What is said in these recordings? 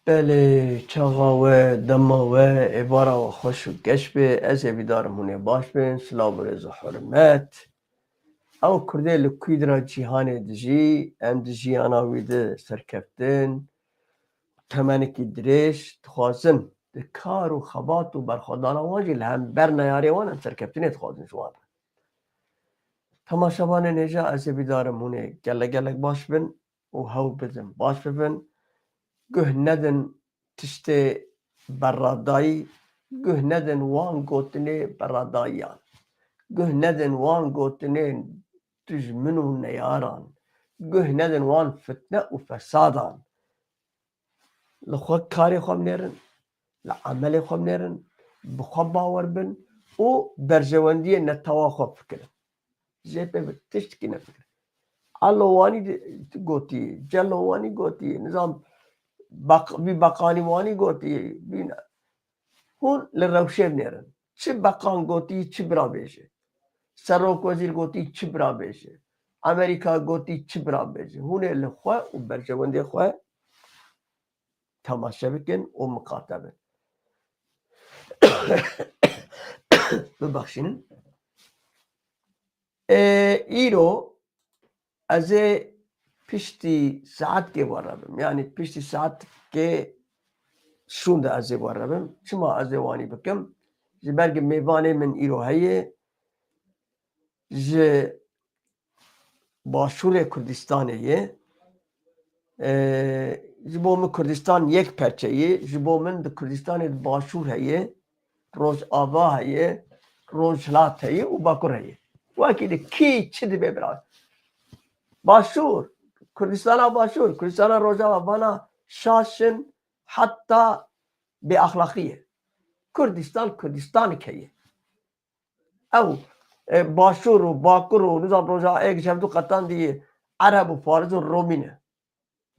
بله چاقاوه دماوه عبارة و خوش و گش به از بیدارم هونه باش بین سلام و رز و حرمت او کرده لکوی درا جیهان دجی ام دجی آناویده سرکفتن تمنی که درش تخوازن ده کار و خبات و برخوادان واجی لهم بر نیاری وانم سرکفتنی تخوازن شوان تماشابان نجا از بیدارم هونه گلک گلک باش بین و هاو بزن باش ببین گه ندن تشته برادایی گه ندن وان گوتنه براداییان گه ندن وان گوتنه دجمن و نیاران گه ندن وان فتنه و فسادان لخوا کاری خواب نیرن لعمل خواب نیرن بخواب باور بن و برجواندی نتوا خواب فکرن جیپه به تشت کی نفکر علوانی گوتی جلوانی گوتی نظام بی بقانی وانی گوتی بین هون لروشه نیرن چه بقان گوتی چه برا بیشه سروک وزیر گوتی چه برا بیشه امریکا گوتی چه برا بیشه هونه لخواه و برجوانده خواه تماشا بکن و مقاطبه ببخشین ایرو از پشتی ساعت که واربم یعنی پشتی ساعت که شونده از واربم شما از وانی بکم جبرگ میوانه من ایرو هیه ج باشور کردستانه یه جبو من کردستان یک پرچه یه جبو من ده کردستان باشور هیه روز آوا هیه روز هلات هیه و باکر هیه واکی ده کی چی ده ببرای باشور کردستان باشور کردستان روزا آوانا شاشن حتی به اخلاقیه کردستان کیه او باشور و باکر و نظام روزا ایک شبدو قطان دیه عرب و فارس و رومینه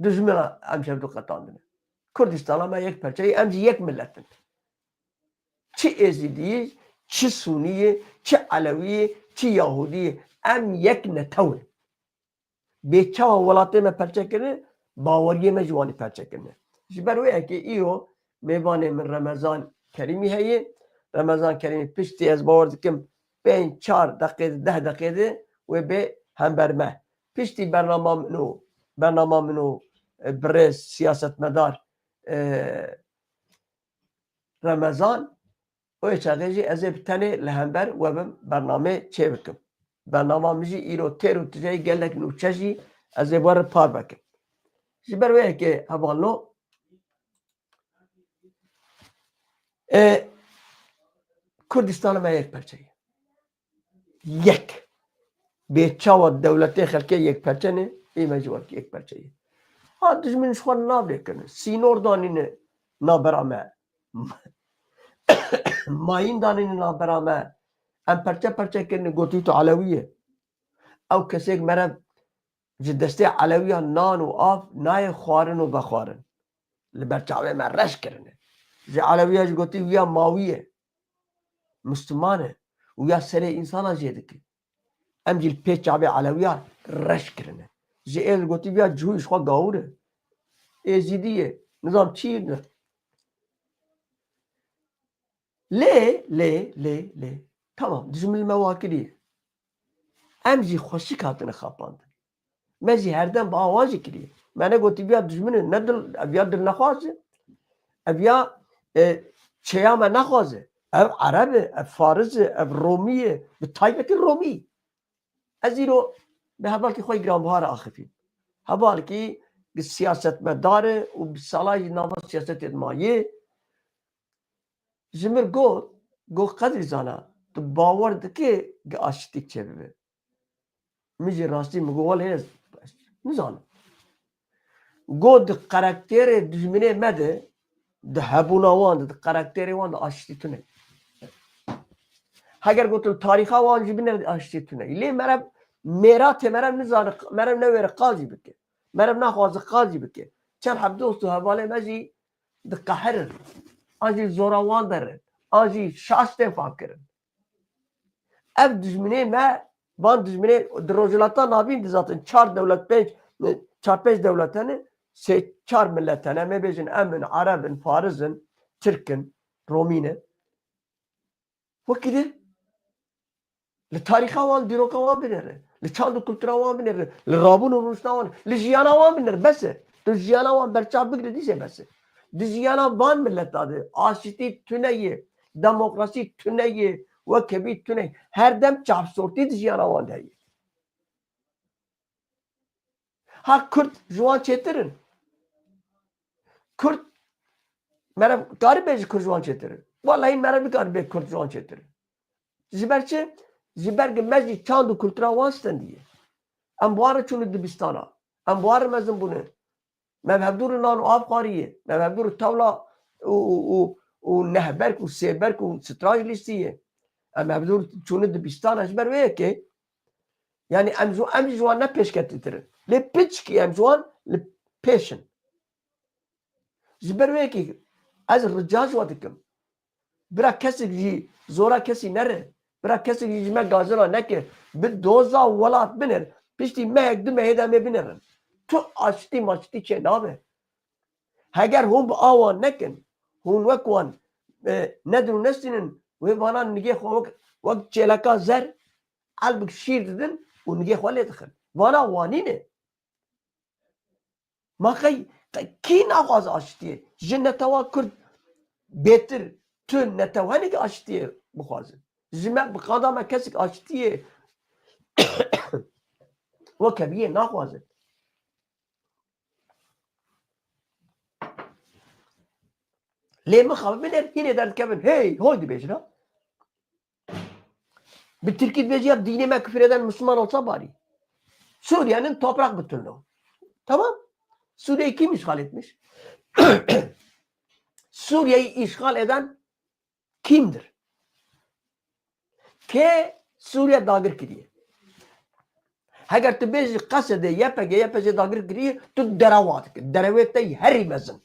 دجمن ام شبدو قطان دیه کردستان ما یک پرچه امجی یک ملتن چه ازیدیه چه سونیه چه علویه چه یهودیه ام یک نتوه بیچه و ولاته ما پرچه کنه باوریه ما جوانی پرچه کنه جبرویه که ایو میبانه من رمضان کریمی هیه رمضان کریمی پشتی از باور دکم 5-4 دقیقه 10 دقیقه و به هم برمه پشتی برنامه منو برز سیاست مدار رمضان و چاقیجی از بتنه لهمبر و برنامه چه بکم برنامه میجی ایرو تیرو تجایی گلک نوچجی از بار پار بکم جبرویه که هوالو کردستان ما یک پرچه یک به چاو دولتی خلقی یک پرچه نه ای مجبور که یک پرچه ها دشمنش خود نابه کنه سینور دانینه نابرامه ماین دانینه نابرامه ام پرچه کنه گوتی تو علویه او کسی که مرد جدسته علویه نان و آف نای خوارن و بخوارن لبرچاوه من رش کرنه جه علویه گوتی ویا ماویه مسلمانه ویا سره انسان جیده که ام جیل پیچ چاوه علویه رش کرنه جه ایل گوتی ویا جویش خواه گاوره ازیدیه نظام چی نه لی tamam dizimilme vakiliye emji خوشی کاتن خاپاند مزی هردم با آوازی کلیه منه گوتی بیا دشمنه ندل بیا دل نخوازه بیا چیا من نخوازه او عربه او فارسه او رومیه به تایبت رومی از ایرو به حوال که خوی گرانبهار آخفید حوال که سیاست مداره و بسالای نام سیاست ادمایه جمر گو قدر زانه تو باور دکه که آشتیک چه ببه میجی راستی مگو ولی نزانه گو ده قرکتر دجمنه مده ده هبونا وان ده قرکتر وان ده آشتی تونه اگر گوتل تاریخا وان جبینه آشتی تونه لی مرات مرم نزانه مرم نویر قاضی بکه مرم نخواست قاضی بکه چند حب دوستو حواله مجی ده قهرن آنجی زوراوان درن آنجی شاش دفاع کرن ev dijminê me van dijminê di rojhilata navîn de zaten 4 dewlet 5 4-5 dewlet hene سه چهار ملتene me bejin emin, Arabin, Farizin, Türk'ün, Romine. Vakidi li tariha wan dîroka wan binêre, li çand û kultura wan binêre, li rabûn û rûşna wan, li jiyana wan binêre bes e. Tu jiyana wan berçav bigire dîşe bes e. Di jiyana van millet de aşitî tune demokrasi tune ye, wekebî tune her dem çavsortî di jiyana wan de heye. Ha Kürt ji wan çêtir in. Kürt merev karî bê ji Kürt ji wan çêtir in. Walaî merev nikare bê Kürt ji wan çêtir in. Ji ber çi? Ji ber me jî çand û kultura wan stendiye. Em buware çûne dibistana. Em buware mezin bûne. Me hevdûrê nan û av xwariye. Me hevdûrê tewla û nehberk û sêberk û straj lîstiye. Em hevdûr çûne dibistana ji ber wê yekê. Yani em jî wan ne pêşketîtirin. Lê piçkî em ji wan li pêşin. Ji ber wê yekê ez rica ji wan dikim. Bira kesek jî zora kesî nere. Bira kesek jî ji me gazira neke. Bi doza welat binir. Piştî mehek du mehê de me binirin. Tu aştî maştî çê nabe. Heger hûn bi awan nekin. Hûn wek wan nedin û nestînin wê vana nigê xwe wek çêleka zer elbik şîr didin û nigê xwe lê dixin. Vana wanî ne. Ma kî naxwaze aşitiyê? Ji netewa Kürt bêtir tu netew henekî aşitiyê bixwazin. Ji me bi qada me kesek aşitiyê wekebiyê naxwazin. Lê min xwe binêr hînê derdikevin hey hoy dibêjin ha. Bi Tirkî dibêjî ya dînê me küfür eden Müslüman olsa bari. Suriye'nin toprak bütünlüğü. Tamam. Suriye'yi kim işgal etmiş? Suriye'yi işgal eden kimdir? Ke Suriye dagir kiriye. Eğer tu bêjî qesede YPG dagir kiriye tu deravat kir. Derevetê herî mezin.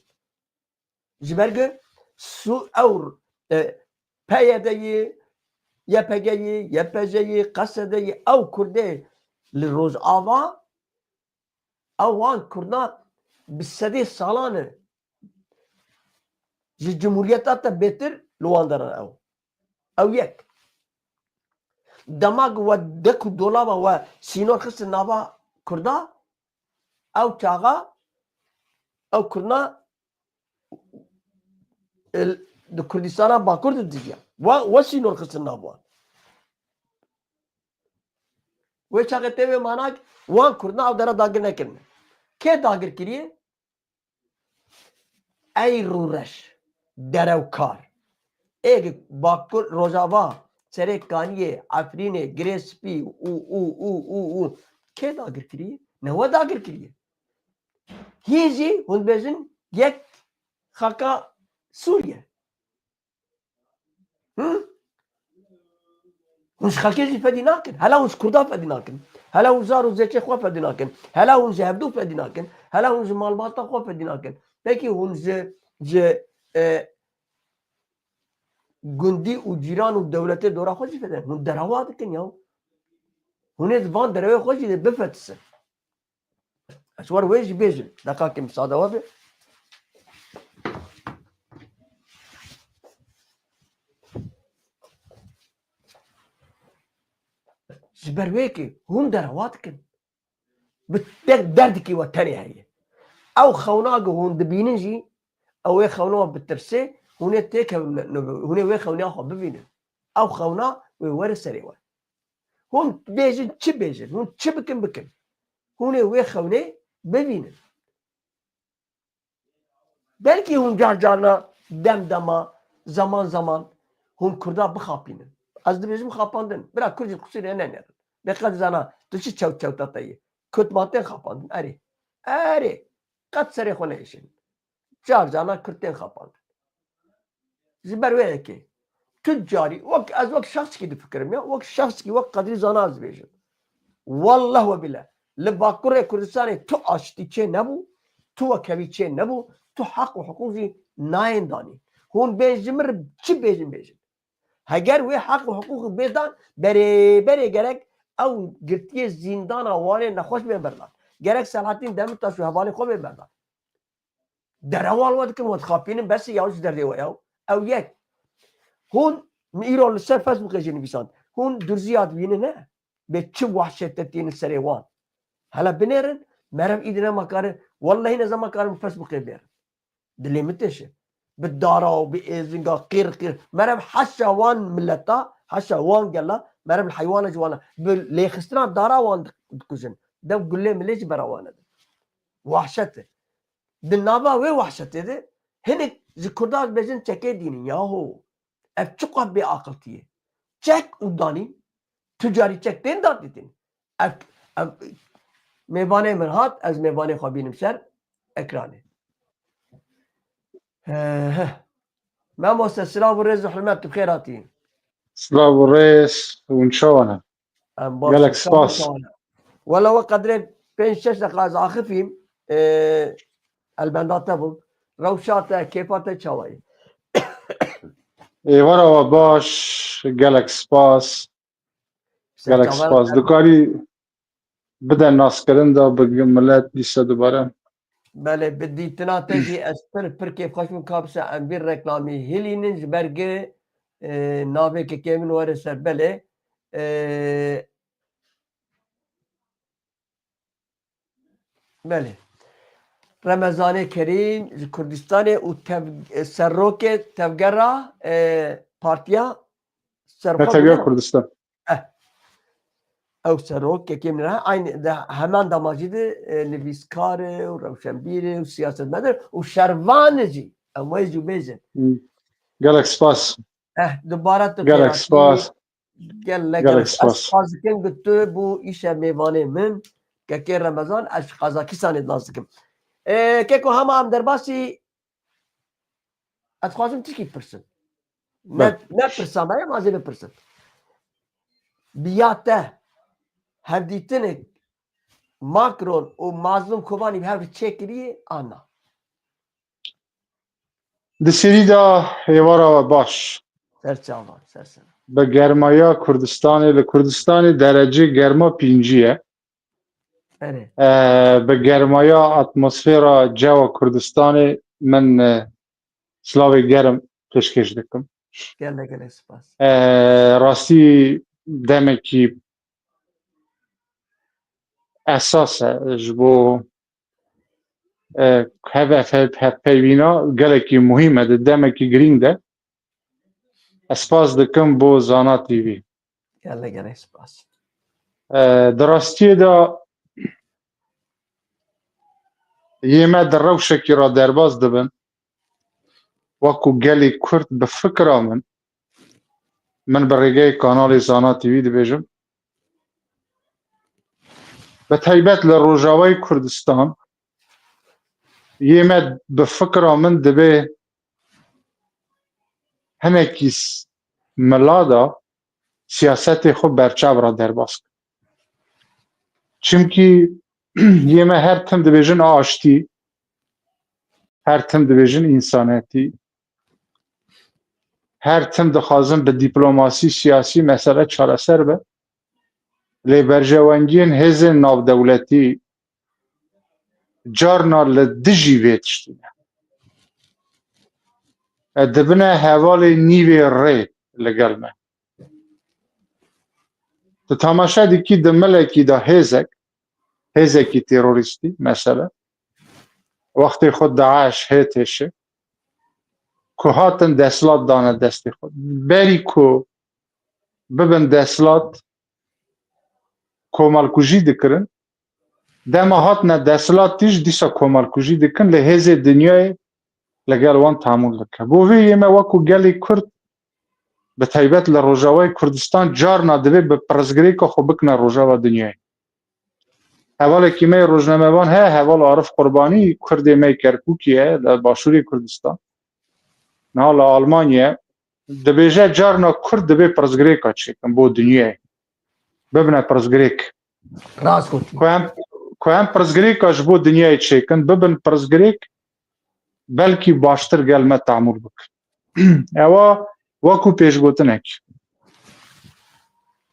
Ji ber ku PYD'yi, YPG'yi, YPJ'yi, QSD'yi ew Kurdê li Rojava ew wan Kurda bi sedê salan e ji Cumhuriyeta te bêtir li wan derin ew. Ew yek. Dema ku we dek û dolaba we sînor xistin nava Kurda ew çaxa ew Kurda di Kurdistana Bakur de dijiya. We sînor xistin nav wan. Wê çaxê tê wê manak wan Kurda ew dere dagir nekirin. Kê dagir kiriye? Ey rûreş derewkar. Êgê Bakur Rojava serê Kaniyê, Efrînê, Girêspî û kê dagir kiriye? Ne we dagir kiriye? Hîn jî hûn dibêjin yek xaka Sûriye. Hûn ji xelkê jî fedî nakin. Hela hûn ji Kurda fedî nakin. Hela hûn zar û zêçê xwe fedî nakin. Hela hûn ji hevdû fedî nakin. Hela hûn ji malbata xwe fedî nakin. Pekî hûn ji gundî û cîran û dewletê dora xwe jî fedî nakin. Hûn derawa dikin ya. Hûn ê di van derewê xwe jî de bifetisin. Ez war wê jî bêjim. Deqakê misade we be. Ji ber wê yekê hûn derawa dikin. Bi derdikî we tenê heye. Ew xewnagê hûn dibînin jî ew wê xewna bi tirsê hûn ê têkevin hûn ê wê xewniya xwe bibînin. Ew xewna wê were serê we. Hûn bêjin çi bêjin? Hûn çi bikin bikin. Hûn ê wê xewnê bibînin. Belkî hûn car carna demdema zaman zaman hûn Kurda bixapînin. Ez dibêjim xapandin. Bira Kurd jî qusîrê nenerin. Beqet zana tu çi çewta te yê. Kurd ma tên xapandin erê. Erê. Qet serê xwe neişin. Car cana Kurd tên xapandin. Ji ber wê yekê. Tu carî wek ez wek şexskî difikirim ya. Wek şexskî wek qedrî zana ez dibêjim. Wallah ve billah. Li Bakurê Kurdistanê tu aştî çê nebû. Tu wekevî çê nebû. Tu heq û hiqûq jî nayên danî. Hûn bêjin min çi bêjin. Heger wê heq û hiqûqê bêdan berêberê gerek ew girtiyê zîndana wanê nexweş bê berdan. Gerek Selahattin Demirtaş û hevalê xwe bê berdan. دروال ود كن ود خابين بس ياوش دري وياو او يك هون ميرو السفس مخجين بيسان هون درزيات بيننا بتشو وحشة تتين السريوان هلا بنيرن مرم ايدنا مكان والله نزا مكان فس بقيبير دلي متش بالدارا وبإذنقا قير مرم حشا وان ملتا حشا وان قال مرم الحيوان جوانا لي خستنا دارا وان دكوزن ده قول لي مليش براوانا وحشته دنابا وي وحشته ده هنك زكرداز بجن تشكي ديني ياهو اف چقا بي عقلتيه چك وداني تجاري چك دين داد ديتين اف ميباني من هات از ميباني خوابينم سر اكراني ما موسى السلام والرزق وحلمات بخيراتي سلاو الرئيس ونشونا قالك سباس ولا وقدر بين 6 دقائق اخفين البندات تبل روشات كيفات تشاوي ورا وباش قالك سباس دكاري بدأ الناس كرندا بجملات لسه دوباره بله بدي تناتجي اسبر كيف خوش من كابسة انبير ركلامي هلي ننج برگه ناوه که کمین واره سر بله بله رمضان کریم کردستان و سروک تفگرا پارتیا تفگرا کردستان او سروک که کمین راه این همان داماجید نویسکار و روشنبیر و سیاست مدر و شروانجی امویز جو بیزن قالك سباس دوباره قالك سباس قالك سباس كان قلت بو ايشا ميواني من كي رمضان اش قازاكستان نازكم كيكو هم درباسي اتخوازم تشكي برسن نه برسن ما زي برسن بياته هديتنك ماكرون ومازلوم كوباني بهاف تشيكري انا دسيريدا هيوارا باش سرسان بگرمایا لکردستان درجه گرما 5 بگرمایا اتمسفیرا جو کردستان من سلاوی گرم پیشکش دکم گله سپاس راستی دمکی اساسه جبو هف پیوینا گلکی مهمه ده دمکی گرینگ ده اسپاس دکم بو زانا تیوی گله سپاس دراستی دا یما در روشکی را درباز دبن وکو گلی کرد بفکر من برگه کانال زانا تیوی دبیجم به تایبت لروجاوی کردستان یما بفکر من دبه همه کیس ملادا سیاست خود برچاو را درباز کن چونکی یما هر تم دبیجن آشتی هر تم دبیجن انسانیتی هر تم دخوازم به دیپلماسی سیاسی مسئله چارەسەر به لی برجوانگین هز ناو دولتی جارنا لدجی ویتشتینه دبنه حوالی نیوی ری لگل من تماشا دیکی دملکی دا هزکی تروریستی مثلا وقتی خود داعش هیتشه که هاتن دستلات دانه دستی خود بری که ببن دستلات کومالکوژی دکرن دما هاتنا دستلات تیش دیسا کومالکوژی دکن لحیز دنیای لگل وان تعامل دکن بووی یمه وکو گلی کرد به تایبت لروجاوی کردستان جارنا دوی به پرزگری که خو بکنه روجاوا دنیای حوال کیمه روزنامه‌وان حوال عارف قربانی کردی می کرکوکیه در باشوری کردستان نه لا آلمانیا دبیجه جارنا کرد دبی پرزگری که چیکن بو دنیای ببنه پرزگری راست گفتی کوام پرزگری کاش بو دنیای چیکن ببن پرزگری بلکی باشتر گلمه تعامل بک اوا وکو پیش گوتنک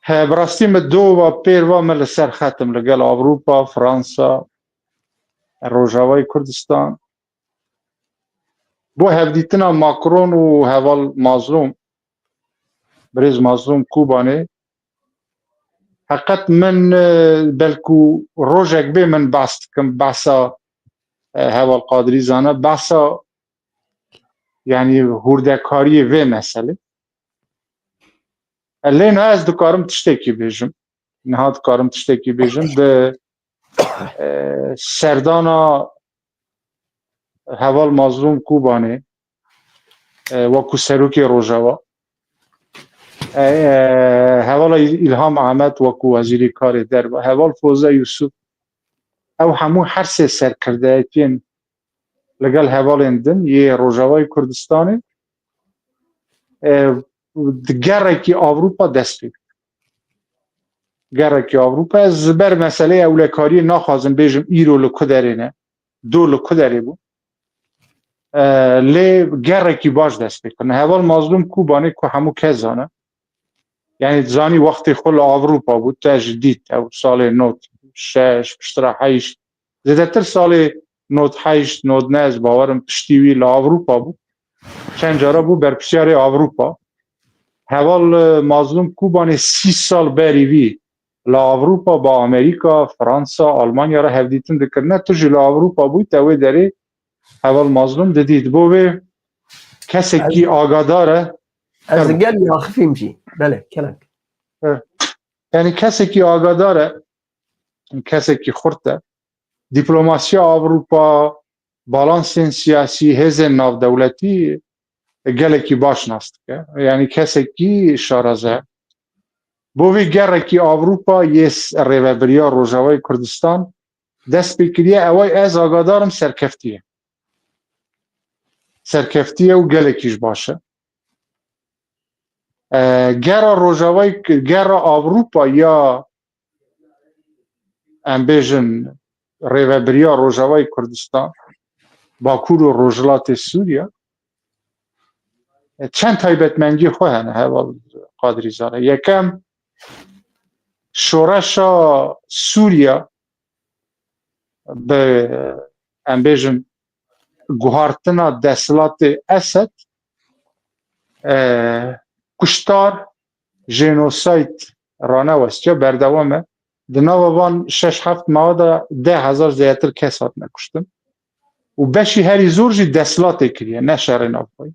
براستی مدو و پیر و مل سر ختم لگل اوروپا فرانسا روجاوی کردستان بو هفدیتنا ماکرون و هوال مظلوم برز مظلوم کوبانه حقیقت من بلکو روژک به من بست کم بحثا هوال قادری زانه بحثا یعنی هوردکاری و مسئله لین از دکارم تشتکی بیجم نهاد کارم تشتکی بیجم ده سردانا هوال مظلوم کوبانه وکو سروکی روژاوا هوال الهام احمد وکو وزیری کار دربا هوال فوزه یوسف او همو هر سه سرکردهتین لگل هوال اندن یه روژاوای کردستانه گرکی آوروپا دست بید گرکی آوروپا زبر مسئله اولکاری نخوازم بیجم ایرو لکو داره نه دو لکو داره بود لی گرکی باش دست بکنه هوال مظلوم کوبانه که همو کزانه یعنی زانی وقتی خل آوروپا بود تجدید او سال نوت شش پشترا حیش زیده تر سال نوت حیش نوت نز باورم پشتیوی لآوروپا بود چند جارا بود بر پسیار آوروپا هوال مظلوم کوبانه 30 سال بریوی لآوروپا با امریکا فرانسا آلمانیا را هفدیتن دکرنه تو جی لآوروپا بود توی داره هوال مظلوم دید بوه کسی کی آگاداره از گل یا خفیم جی بله کلنگ یعنی کسی کی آگاداره کسی کی خورده دیپلماسی آوروپا بالانس سیاسی هزن ناو دولتی گله کی باش نست یعنی کسی کی شارزه بوی گره کی آوروپا یس ریوبریا روژاوای کردستان دست بکریه اوای از آگادارم سرکفتیه و گله کیش باشه گره آوروپا یا امبیژن ریوبریا روژاوای کردستان باکور و روژلات سوریا چند تایبەتمەندی خۆیان هەواڵ قادری زانە یەکەم شۆڕەشە سووریا بە ئەمبێژن گوهارتنا دەسەڵاتی ئەسەد کوشتار ژێنۆسایت ڕانەوەستیە بەردەوامە di nava van 6-7 mavada 10,000 zêdetir kes hatine kuştin û beşî herî zor jî deshilatê kiriye ne şerê navxwe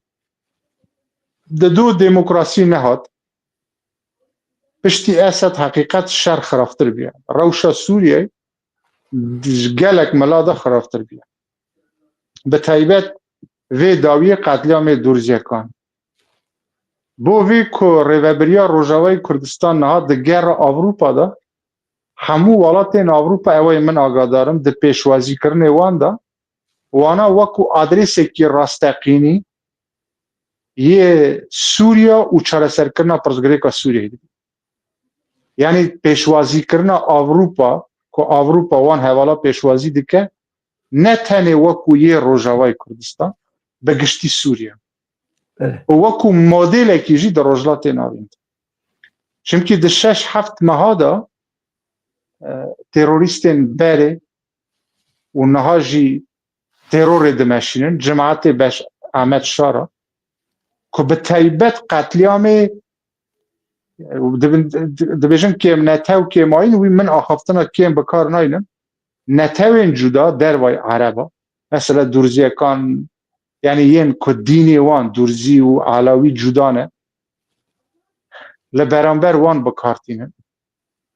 di du demokrasî nehat piştî Esed heqîqet şer xiraftir biye rewşa Sûriyeyê gelek mela de xiraftir biye bi taybet vê dawiyê qetlyamê Durzêkan bo vê ku rêveberiya Rojavayê Kurdistan nihat di gera Avrûpa da hemû welatên Avrûpa ew ê min agadarim di pêşwazîkirinê wan da wana wekû adrêsekî rasteqînî yê Sûriya û çareserkirina pirsgirêka Sûriyeyê dibî yanî pêşwazîkirina Avrûpa ku Avrûpa wan hevala pêşwazî dike ne tenê wekû yê Rojavayê Kurdistan bi giştî Sûriya û wekû modelekî jî di rojhilatê navîn çimkî di 6-7 meha da terorîstên berê û niha jî terorê dimeşînin Cemaetê Beş Ahmed Şara ku bi taybet qetlyamê dibêjin kêm netew kêmayîn wî min axaftina kêm bi kar nayînin netewên cuda dervay Ereba mesela Durzêkan yani yên ku dînê wan Durzî û Alawî cuda ne li beramber wan bikartînin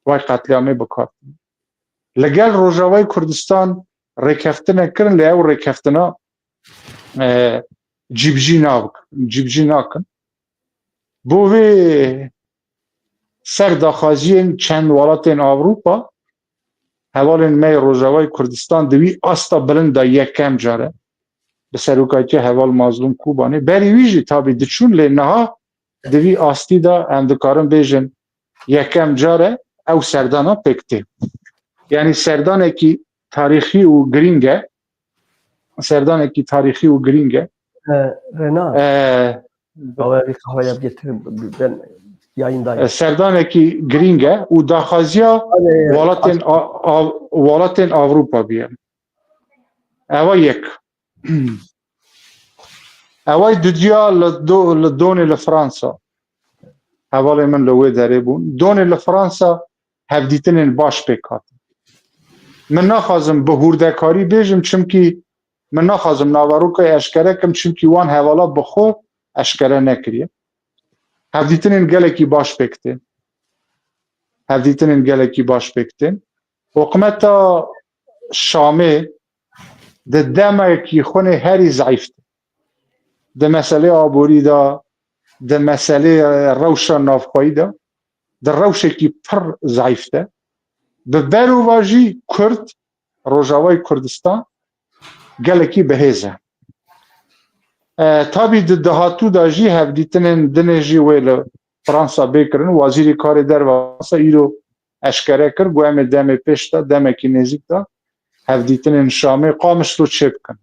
vay qetlyamê bikartînin li gel Rojavayê Kurdistan rêkeftinek kirin lê ew rêkeftina cîbjî nakin bo vê serdaxwaziyên çend welatên Avrûpa hevalên me Rojavayê Kurdistan di wî asta bilind da yekem care bi serokatiya heval mazlûm Kobanê berî wî jî tabî diçûn lê niha di vî astî da em dikarin bêjin yekem care ew serdana pêk tê yanî serdanekî tarîxî û girîng e serdanekî tarîxî û girîng e serdanekî girîng e û daxwaziya welatên Avrûpa biye ewa yek اوای دودیا لدون لفرانسا حوالی من لوی داره بون دون لفرانسا هفدیتنین باش بکات من نخوازم به هوردکاری بیجم چمکی من نخوازم ناوروکای اشکره کم چمکی وان حوالا بخو اشکره نکریه هفدیتنین گلکی باش بکتین هفدیتنین گلکی باش بکتین حکومتا شامه ده دمه کی خونه هری ضعیف ده مسئله آبوری دا ده مسئله روشا نافخوایی دا ده روشه کی پر ضعیف ده به برو واجی کرد روژاوای کردستان گلکی بهیزه تابی ده دهاتو دا جی هفدیتنین دنه جی ویل فرانسا بیکرن وزیری کار در واسه ایرو اشکره کرد گوهم دم پیش دا دم کی نزیک دا هفدیتنین شامه قامش رو چپ کن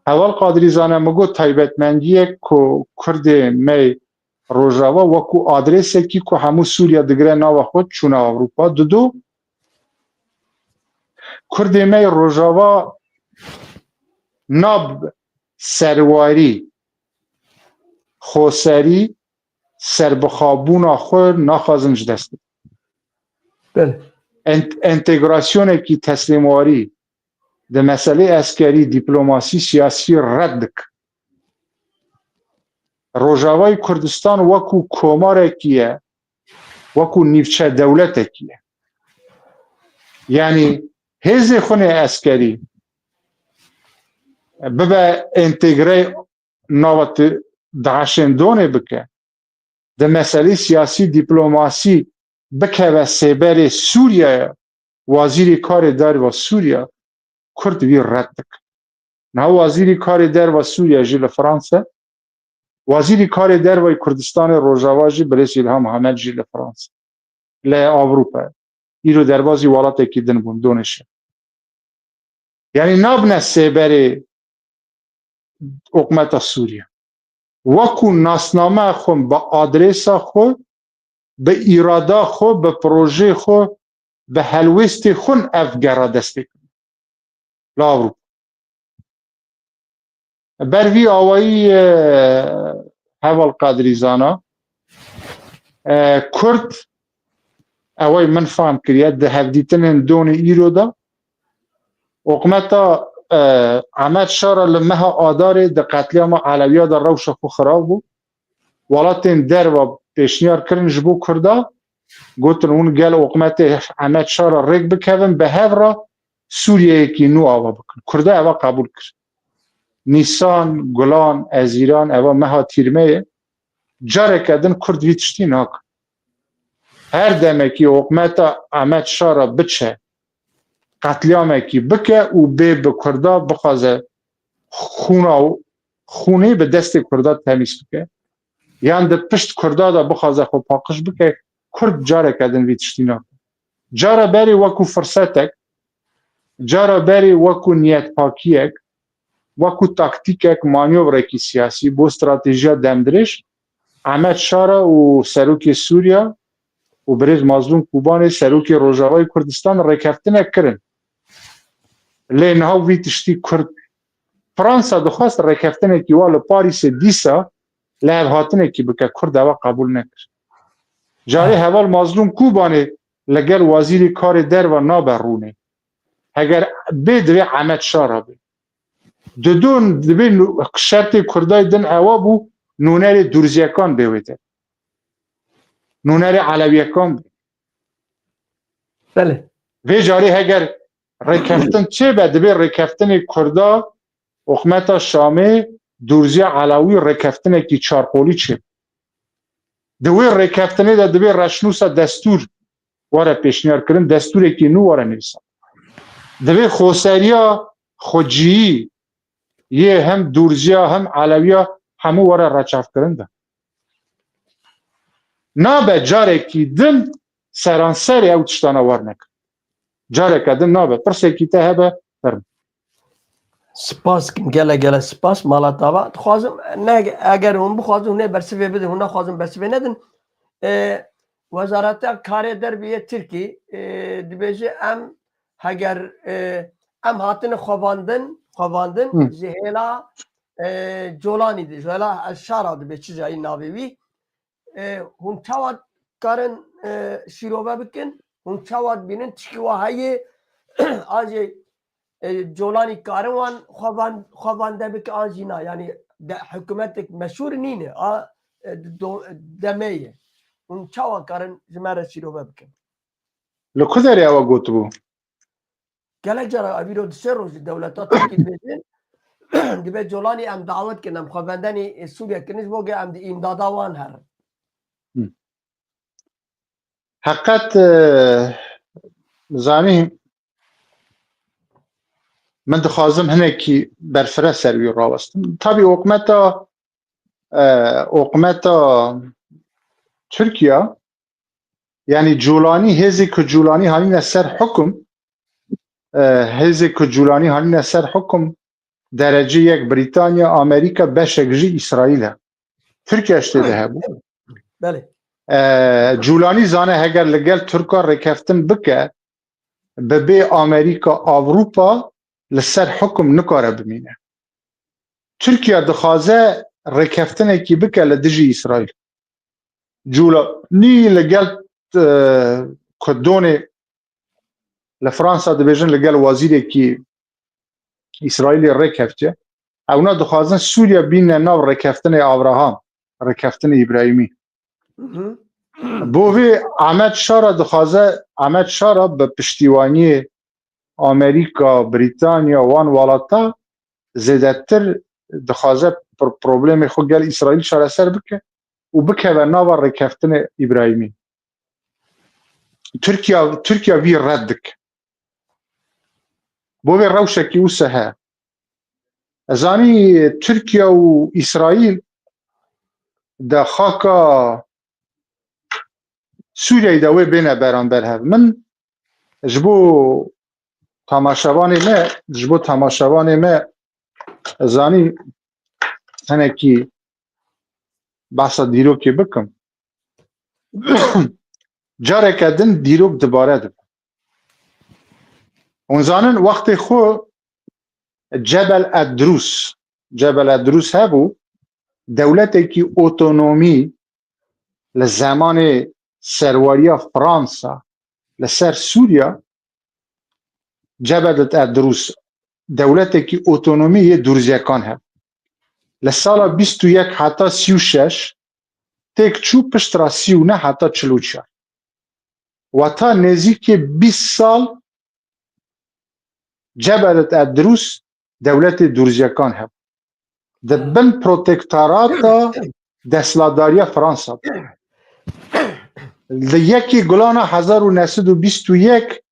اول قادری زانه مگو تایبتمندیه که کرد می روژاوا وکو آدرسه کی که همو سوریا دگره ناو خود چونه اروپا دو کرد می روژاوا ناب سرواری خوسری سربخابون خود نخوازنج دسته بله انتگراسیون کی تسلیمواری ده مسئله عسکری دیپلماسی سیاسی رد روژاوای کردستان وکو کوماره کیه وکو نیفچه دولته کیه یعنی هزی خونه عسکری ببه انتگره نوات دعشندونه بکه ده مسئله سیاسی دیپلماسی بکه و سیبر سوریا وزیر کار در و سوریا کرد وی رد بکه نه وزیر کار در و سوریا جیل فرانسه وزیر کار در و کردستان روژاوا جی برس الهام حمد جیل فرانسه ل اروپا ایرو دربازی والات کی دن بون دونشه یعنی نابنه سیبر حکومت سوریا وکو ناسنامه خون با آدرس خود به ایرادا خود به پروژه خود به هلوست خون افگره دسته کنه لا اروپا بروی آوایی حوال قادری زانا کرد اوای من فهم کریه ده هفدیتن دون ایرو دا حکومتا عمد شارا لمها آداره ده قتلیام علویا دا روش خو خراب بود ولاتین در و پیشنیار کرن جبو کردا گوتن اون گل حکومت عمد شارا رگ بکوین به هفرا سوریه یکی نو آوا بکن کرده اوا قبول کرد نیسان گلان از ایران اوا مها تیرمه جاره کدن کرد ویتشتی ناکن هر دمه که حکومت عمد شارا بچه قتلیامه که بکه و به کردا بخوازه خونه به دست کردا تمیز بکه یعنی ده پشت کردا دا بخوازه خو پاقش بکه کرد جاره کدن ویتشتی ناکن جاره بری وکو فرصتک جاره بری وکو نیت پاکیک وکو تاکتیکک مانیورکی سیاسی بو استراتیجیا دمدرش عمد شارا و سروک سوریا و برز مظلوم کوبان سروک روژاوای کردستان رکفتنه کرن لینها وی تشتی کرد فرانسا دخواست رکفتنه کی والا پاریس دیسا لعب هاتنه کی بکه کرد هوا قبول نکر جاری حوال مظلوم کوبانه لگل وزیر کار در و نابرونه اگر بدوی عمد شارا بید دون دوی شرط کردای دن اوا بو نونر دورزیکان بیویده نونر علویکان بید بله وی جاری اگر رکفتن چه به دوی رکفتن کردا حکومت شامه دورزی علوی رکفتن کی چارقولی چه دوی رکفتنه دا دوی رشنوسا دستور واره پیشنیار کرن دستوری که نو واره نویسن دوی خوسریا خوجی یه هم دورزیا هم علویا همو واره رچاف کرنده نابه جاره کی دن سرانسری او تشتانا وار نکن جاره که دن نابه پرسه کی ته هبه فرم سپاس گله سپاس مالاتاوا خوازم نه اگر اون بخوازم نه برسوی بده اون خوازم برسوی ندن وزارت کار دربیه ترکی دبیجه ام اگر ام هاتن خواندن جهلا جولانی دی جولا شارا دی به چی جایی ناوی وی هون چاوات کارن شیروبه بکن هون چاوات بینن چکیوه های آجی جولانی کارن وان خوابانده بکن آجینا یعنی حکومتک مشهور نینه دمیه هون چاوات کارن جمعه شیروبه بکن لکدری او گوتبو گله جرا اویرو سه روز دولتا تاکید بیدن دیبه جولانی ام دعوت کنم خواباندنی سوریه کنیز بوگه ام دی امدادا وان هر حقیقت زانی من دخوازم هنکی برفره سروی راوستم طبی حکومتا ترکیه یعنی جولانی هزی که جولانی هالین سر حکم هزی که جولانی هالین سر حکم درجه یک بریتانیا آمریکا بشکجی اسرائیل ترکیه اشتده هبو بله جولانی زانه هگر لگل ترکا رکفتن بکه به آمریکا آوروپا لسر حکم نکاره بمینه ترکیه دخوازه رکفتن اکی بکه لدجی اسرائیل جولانی لگل کدونه لفرانسا دبیجن لگل وزیر اکی اسرائیل رکفته اونا دخوازن سوریا بین ناو رکفتن ابراهام رکفتن ابراهیمی بوی احمد شارا دخوازه احمد شارا به پشتیوانی امریکا بریتانیا وان والاتا زیادتر دخوازه پروبلم خود گل اسرائیل شارا سر بکه و بکه و ناو رکفتن ابراهیمی ترکیه وی ردک بوی روشکی و سه ازانی ترکیه و اسرائیل دا خاکا سوریه دوی بینه برانبر هف من جبو تماشاوان ما زانی هنکی بحثا دیروک که بکم جاره کدن دیروک دباره دب اون زانن وقت خو جبل ادروس هبو دولتی که اوتونومی لزمان سرواریا فرانسا لسر سوریا جبل ادروس دولتی که اوتونومی دورزیکان هب لسالا 21 حتی 36 تک چو پشترا 39 حتی 44 و تا نزدیک 20 سال جبل ادروس دولت دورزیکان هب دبن پروتکتارات دستلاداری فرانسا د یکی گلانا 1921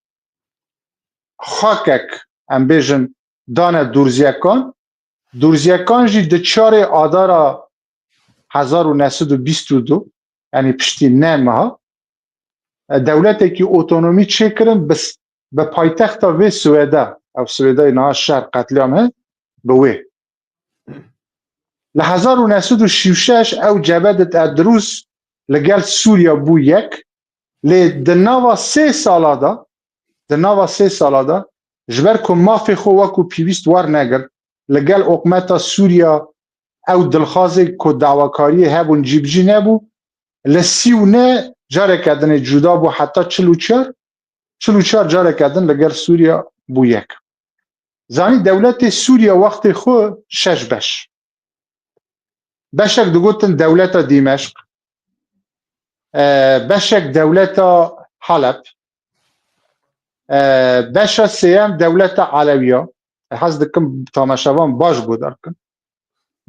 خاکک ام بیژن دانه دورزیکان جی د 4 آذر 1922 یعنی پشتی نمها دولتی که اوتونومی چه کرن بس به پایتخت و سوئدا او سوئدا نه شرق قتلیامه به وی ل 1966 او جبهه ادروس لگل سوریا بو یک ل دناوا 3 سالا دا جبر کو مافی خو وکو پیوست ور نگر لگل حکومت سوریا او دلخوازی کو دعواکاری هبون جیبجی نبو لسیو نه جاره کردن جدا بو حتی 44 جاره کردن لگل سوریا بو یک زانی دولت سوریا وقت خو شش بشک دگوتن دولت دمشق بشک دولت حلب بشا سیام دولت علویه حز دکم تماشاوان باش بودار کن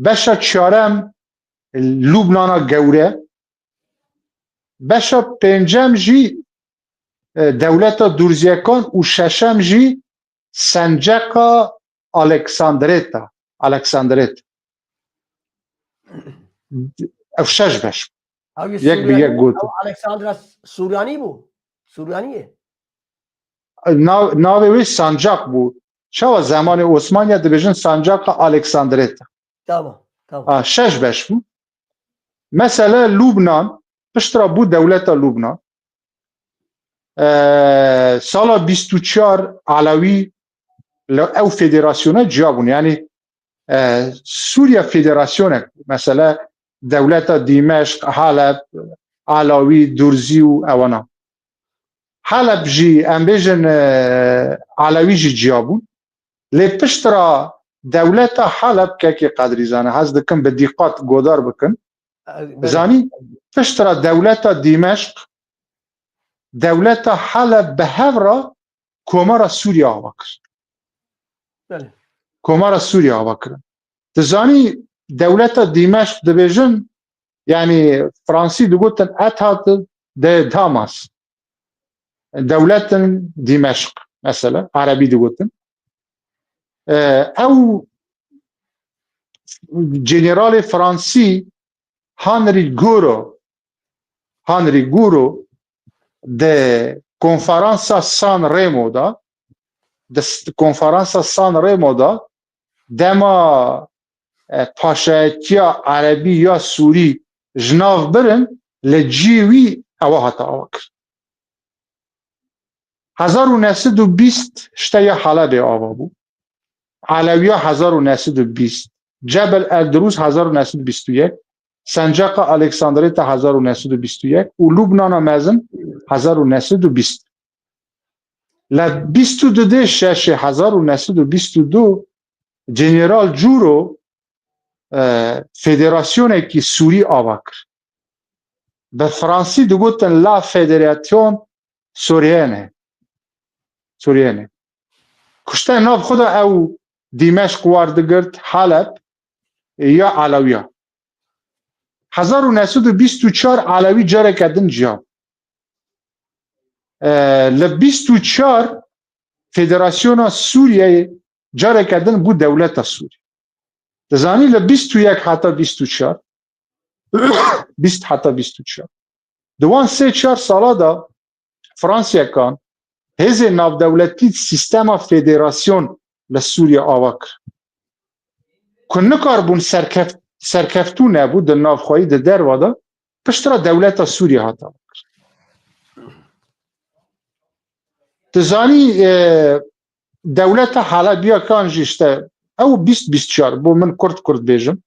بشا چهارم لبنان گوره بشا پنجم جی دولت دورزیکان و ششم جی سنجق الکساندریت او شش بش یک به یک گوت الکساندر سوریانی بو سوریانیه ناوی سنجق بود شو زمان عثمانی دبیجن سنجق الکساندریت تمام شش بش بود مثلا لبنان پشترا بود دولت لبنان سال 24 علوی او فدراسیون جابون یعنی سوريا فيدراسيون مثلا دولة دمشق حلب علاوي درزي وانا حلب جي امبيجن علاوي جي جابون لي بشترا دولة حلب كاكي قادري زانا حاز دكن بدقات قدار بكن زاني بشترا دولة دمشق دولة حلب بهفرا كومارا سوريا بكر كومارا سوريا بكر تزاني دولة دمشق دبيجن يعني فرنسي دقوتن اتهات داماس دولة دمشق مثلا عربي دقوتن او جنرال فرنسي هنري غورو de conferența San Remo da de conferența San Remo da dema paşaetiya Arabi ya Suri jnav birin le ciwi ewa hata avakir 1920 şteya Halebê ava bû Aleviya 1920 Cebel Eldruz 1921 Sencaqa Aleksandrê te 1921 û Lubnana mezin 1920 li 22 şeşê 1922 General Curo federasyonekî Sûrî ava kir bi Fransî digotin La Fédération Syrienne kuştê nav xwe de ew Dimşq war digirt Halep ya Alewiya 1924 Alewî careke din ciyan li 24 Federasyona Sûriyeyê careke din bû dewleta Sûriye dizanî li 21 heta 24 20 heta 24 di wan 3-4 sala da Fransiyekan hêzê navdewletî sîstema federasyon li Sûriye ava kir ku nikarbûn serkeftû nebû di navxwayî di derve de piştira dewleta Sûriye hata dizanî dewleta Helebiyakan jî işte ew 20-24 bo min Kurd bêjim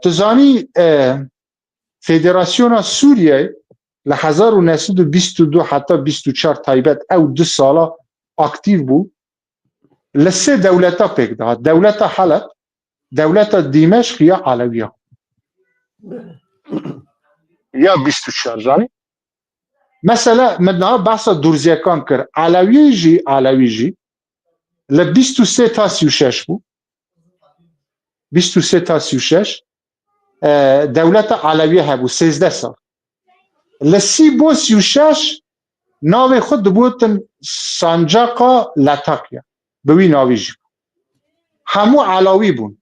dizanî Federasyona Sûriyeyê li 1922 heta 24 taybet ew 2 sala aktif bû li sê dewleta pêk dihat dewleta Heleb dewleta Dimşq ya Alewiya ya 24 zanî mesela min niha behsa Durziyekan kir Alewî jî li 23 ta 36 bû 23 ta 36 dewleta Alewî hebû 13 sal li 30 bo 36 navê xwe digotin Sancaqa Latakia bi wî navê jî hemû Alawî bûn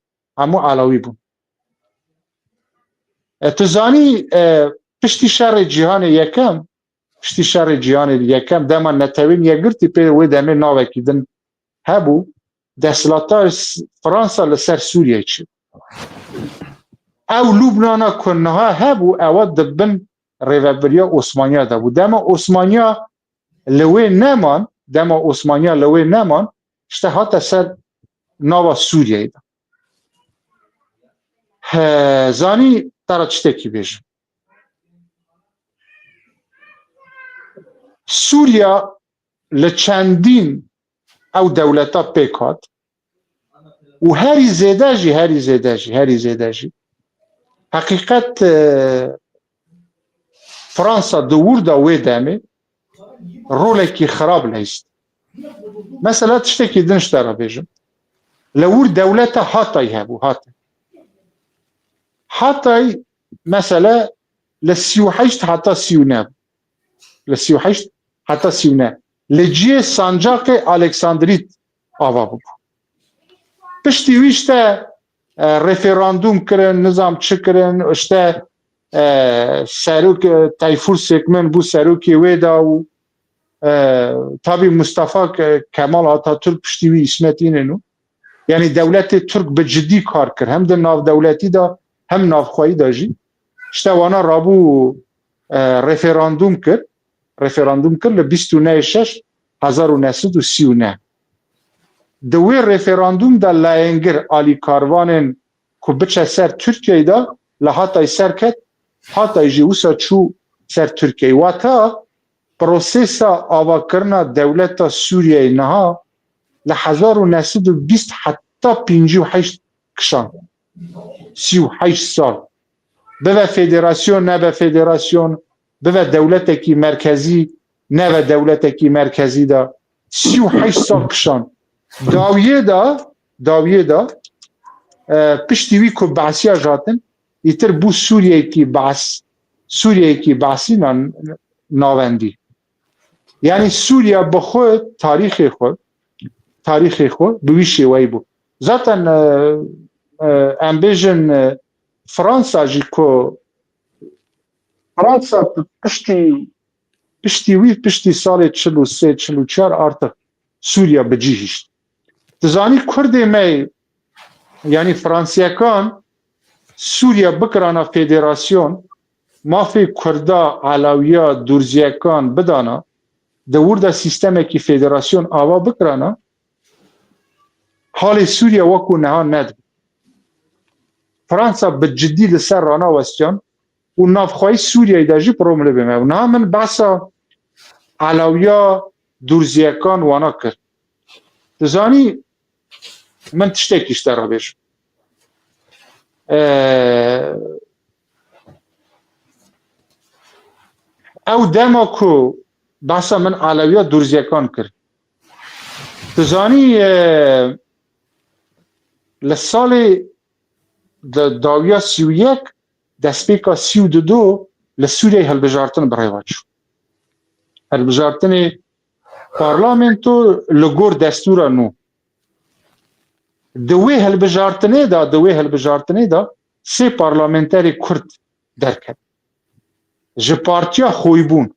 tu zanî piştî şerê cîhanê yekem dema netewên yekgirtî pê wê demê navekî din hebû desthilatya Fransa li ser Sûriyeyê çi ew Lubnana ku niha hebû ew dibin rêveberiya Osmaniya de bû dema Osmaniya li wê neman işte hate ser nava Sûriyeyê de zanî tera tiştekî bêjim Sûriya li çendîn ew dewleta pêk hat û herî zêde jî heqîqet Fransa di wirda wê demê rolekî xirab leyst mesela tiştekî din ji te re bêjim li wir dewleta Hatay hebû Hatay mesela li 38 heta 39 li 38 heta 39 li ciyê Sancaqê Aleksandrît ava bû piştî wî işte referandum kirin nizam çi kirin işte serok Tayfur Sekmen bû serokê wê da û tabii Mustafa Kemal Atatürk piştî wî îsmetînên û yani dewletê Türk bi ciddî kar kir hem di navdewletî da hem navxwayî da jî işte wana rabû referandum kir li 29 1939 دوی رفراندوم دا لاینگر آلی کاروانن که بچه سر ترکیه دا لحاتای سر کت حتی جیوسا چو سر ترکیه و تا پروسیسا آوا کرنا دولت سوریه نها لحظار و نسید و 20 حتی 58 کشان 38 سال به فدراسیون نه به فدراسیون به دولت کی مرکزی نه به دولت کی مرکزی دا 38 سال کشان داویه دا پشتیوی که بعثی جاتن ایتر بو سوریه کی بعثی ناوندی یعنی سوریا بخود تاریخ خود بویشی وی بو ذاتن امبیژن فرانسا جی که فرانسا پشتی سال 43-44 artık سوریا بجیهشت تزانی کرده می یعنی فرانسیکان سوریا بکرانا فدراسیون مافی کردا علاویا دورزیکان بدانا دورده سیستم کی فدراسیون آوا بکرانا حال سوریا وکو نها ند فرانسا بجدی لسر رانا وستیان و نافخواهی سوریای داجی پرومله بمه و نها من بحثا علاویا دورزیکان وانا کرد تزانی من تشتکیش در را بیشم او دما کو بحثا من علاویا دورزیکان کرد تزانی لسال داویا 31 دسپیکا 32 لسوریای هلبجارتن برای واجو هلبجارتن پارلامنتو لگور دستورا نو دوی هلبجارتنه دا سه پارلامنتری کرد درکد جه پارتیا خویبون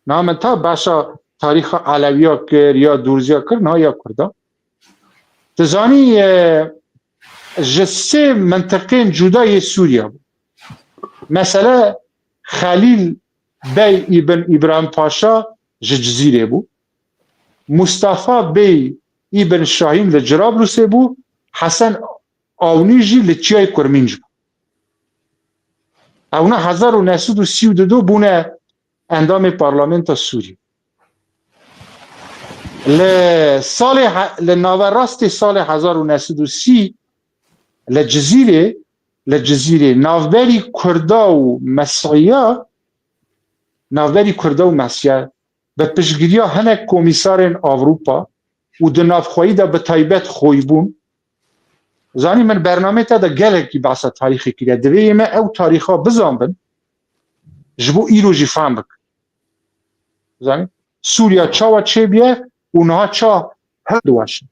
نام تا باشا تاریخ علویا کر یا دورزیا کر نه یا کردا تزانی جه سه منطقه جدای سوریا مثلا خلیل بی ابن ابراهیم پاشا جه جزیره بو مصطفی بی ابن شاهین لجرابلس بو حسن آونیجی لچیای کرمینج بو اونا 1932 بونه اندام پارلمنت سوری لناوراست سال 1930 لجزیره ناوبری کردا و مسیحیا به پشگیریا هنک کمیسارن آوروپا و د نافخوایی دا به تایبت خویبون زانی من برنامه تا دا گلکی بحثا تاریخی کرده دوی ما او تاریخا بزان بن جبو ایرو جی فهم بک زانی سوریا چاوا چه بیه اونها چا هدواشن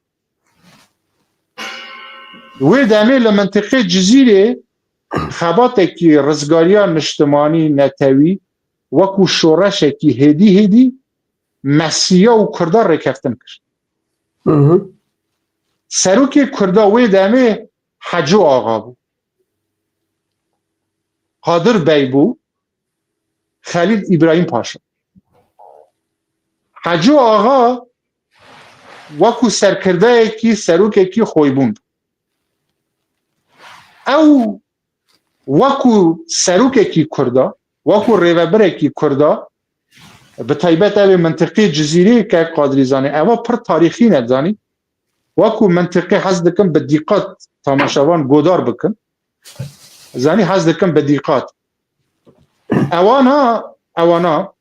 و دامه لمنطقه جزیره خباتکی رزگاریان اجتماعی نتوی وکو شورشکی هدی مسیحا و کردار رکفتن کرد سروک کردا و دامه حجو آقا بو قادر بی بو خلیل ابراهیم پاشا حجو آقا وکو سرکرده کی سروک کی خویبون او وکو سروک کی کردا وکو ریوبره کی کردا به تایبت او منطقه جزیره که قادری زانی اما پر تاریخی ندانی وکو منطقه حز دکن به دیقات تماشاوان گودار بکن زانی حز دکن به دیقات اوانا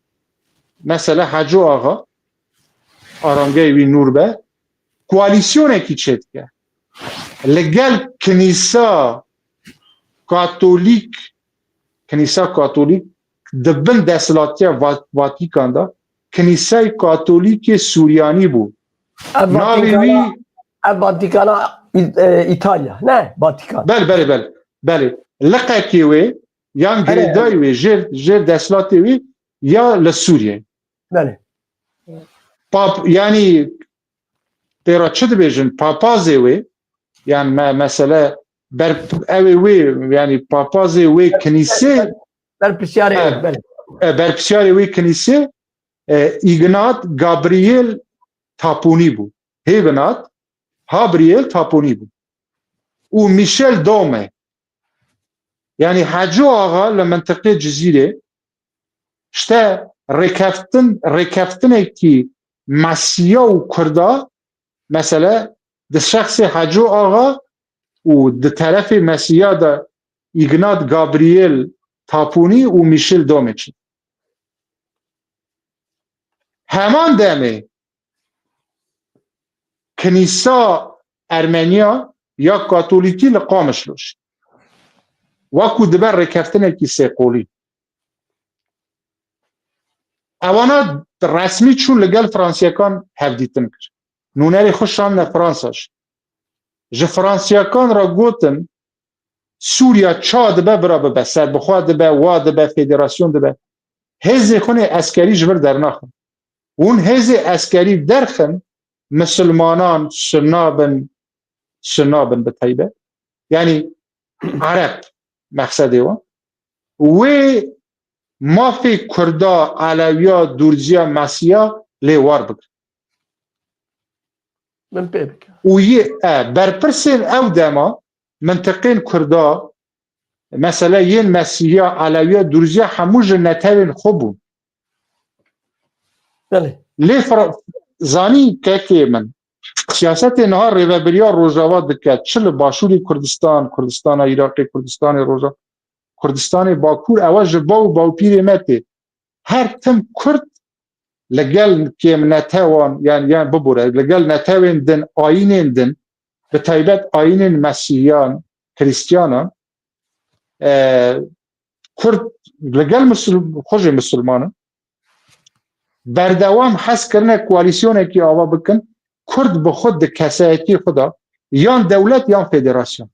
مثلا حجو آقا آرامگه وی نور به کوالیسیونه کی چید که لگل کنیسا کاتولیک دبن دستلاتیا واتیکان دا کنیسای کاتولیک سوریانی بود واتیکانا ایتالیا نه واتیکان بله لقاکی وی یا گریدای وی جر دستلاتی وی یا لسوریه بله یعنی پیرا چه بیجن پاپازی وی یعنی مثلا یعنی پاپازی وی کنیسه برپسیاری وی کنیسه ایگنات گابریل تاپونی بود هیونات هابرييل تابوني بو وميشيل دومي يعني حاجو آغا لمنطقة جزيرة شتا ركفتن كي مسيا وكردا مثلا ده شخص حاجو آغا وده طرف مسيا ده إغنات غابرييل تابوني وميشيل دوميتش همان دمه كنيسا أرمنيا يا كاثوليكي لقامشلوش وكو دبر ركفتن كي سيقولي اوانا رسمی چون لگل فرانسیکان هفدیتن کر نونری خوشان نه فرانساش جه فرانسیکان را گوتن سوریا چا دبه برا ببه سر بخوا دبه وا دبه فدراسیون دبه هزی خونه اسکری جبر در نخن اون هزی اسکری درخن مسلمانان سنابن به طیبه یعنی عرب مقصده و مافی کردا علویا دورزیا مسیحا لیوار بکر من بيبك و یه برپرسین او دما منطقین کردا مثلا یه مسیحا علویا دورزیا هموج نتوین خوبون بله لی زانی که من سیاست نها ریوبریا روژاوا دکت چل باشوری کردستان عراقی کردستان روژا کردستان باکور اواج باو پیر مته هر تم کرد لگل کم نتوان یعنی ببوره لگل نتوان دن آینین دن به طیبت آینین مسیحیان کریستیانان کرد لگل خوش مسلمانان بردوام حس کرنه کوالیسیونه که آوا بکن کرد به خود کسایتی خدا یان دولت یان فدراسیون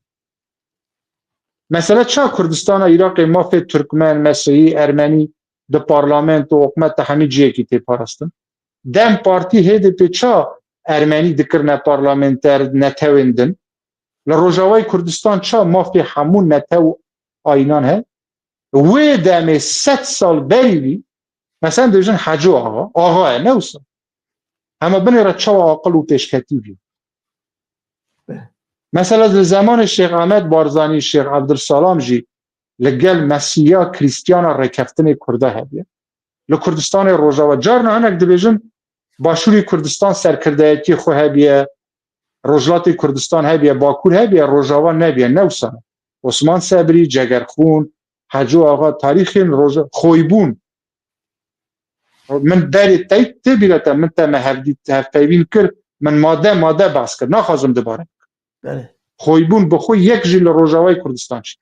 مثلا چا کردستان عراق مافی ترکمن مسیحی ارمنی ده پارلمنت و حکومت همه جیه کی تی پارستن دم پارتی هیده پی چا ارمنی دکرنه پارلمنتر نتویندن لروجاوی کردستان چا مافی همون نتو آینان هست و دم 100 سال بریوی مثلا دوشن حجو آقا نوسا اما بنی را چا عاقل و پیشکتی بید مثلا در زمان شیخ احمد بارزانی شیخ عبدالسلام جی لگل مسیحا کریستیان رکفتن کرده هبیه لکردستان روژا و جار نه هنک دبیجن باشوری کردستان سرکردهیتی خو هبیه روجلات کردستان هبیه باکور هبیه روژاوا نبیه نوسانه عثمان صبری جگرخون حجو آقا تاریخ روژا خویبون من داری تبیرتا من تا هفته کرد من ماده بحث کرد نخوازم دوباره بله خویبون به خو یک جیل روژاوای کردستان شد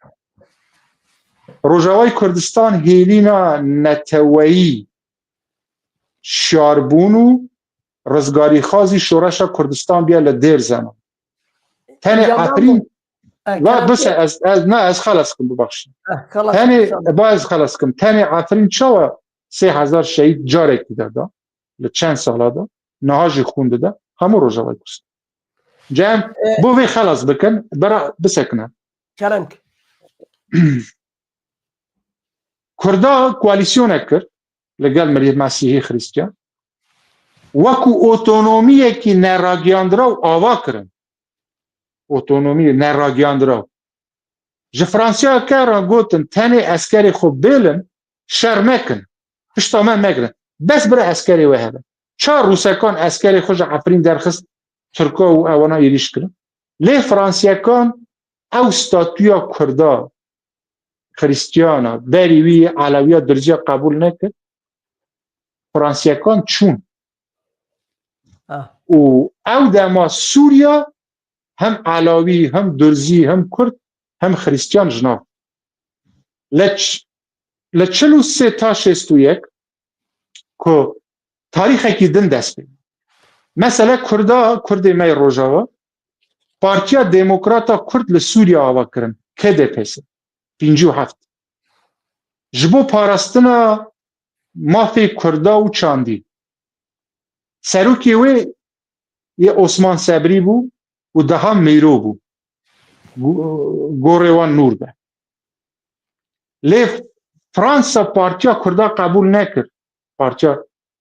روژاوای کردستان هیلینا نتوایی شاربونو رزگاری خازی شورش کردستان بیا لدیر زمان تاني عفرین لا بس از خلاص کم ببخش تاني باز خلاص کم تاني عفرین چوا 3000 شهید جاره کی دادا لچند سالا دا نهاجی خونده دا همون روژاوای کردستان جام بوی خلاص بکن برا بسکنه كلامك کردا کوالیسیون کرد لگل مریض مسیحی خریستیان وکو اوتونومی کی نراگیاندرا و آوا کرن اوتونومی نراگیاندرا جه فرانسیا کارا گوتن تانی اسکری خوب بیلن شر مکن پشتامن مگرن بس برای اسکری وهبه چار روسکان اسکری خوش عفرین درخست ترکا و اوانا یریش کرن لی فرانسیکان او ستاتویا کردا خریستیانا بریوی علویا درجه قبول نکرد فرانسیکان چون و او دما سوریا هم علاوی هم درزی هم کرد هم خریستیان جناف لچلو 3 تا 61 که تاریخ کی دن دست بید مثلا کرد می روژاوا پارتیا دموکراتا کرد لسوریا آوا کرن که ده پیسه 57 جبو پاراستنا مافی کردا و چاندی سروکی وی یه عثمان صبری بو و ده میرو بو گوریوان نور به لی فرانسا پارتیا کردا قبول نکرد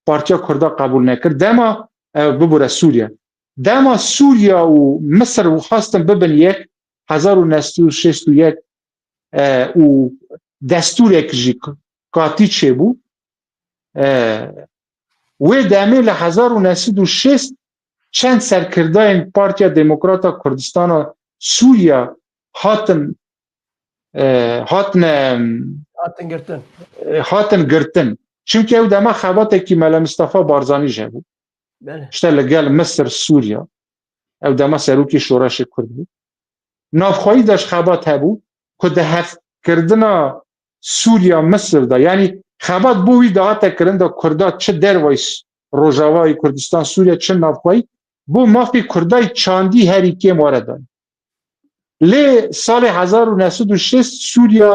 پارتیا کردا قبول نکرد دما ببوره سوریا دما سوریا و مصر و خواستن ببن یک 1961 و دستورێک ژی کاتی چێبوو وێ دەمێ لە 1960 چەند سەرکردایên Partiya Demokrata Kurdistana Sûriya hatin girtin çimkî ew dema xebatekî Mele Mistefa Barzanî je bû işte li gel Misir Sûriya ew dema serokê şoreşê Kurd bû navxwayî de ji xebat hebû ku di hevkirina Sûriya Misir da yanî xebat bû wî dihate kirin da Kurda çi dervayî Rojavayê Kurdistan Sûriya çi navxwayî بۆ مافی کردای چاندی هەریکێ وەرەدان لێ ساڵی 1960 سووریا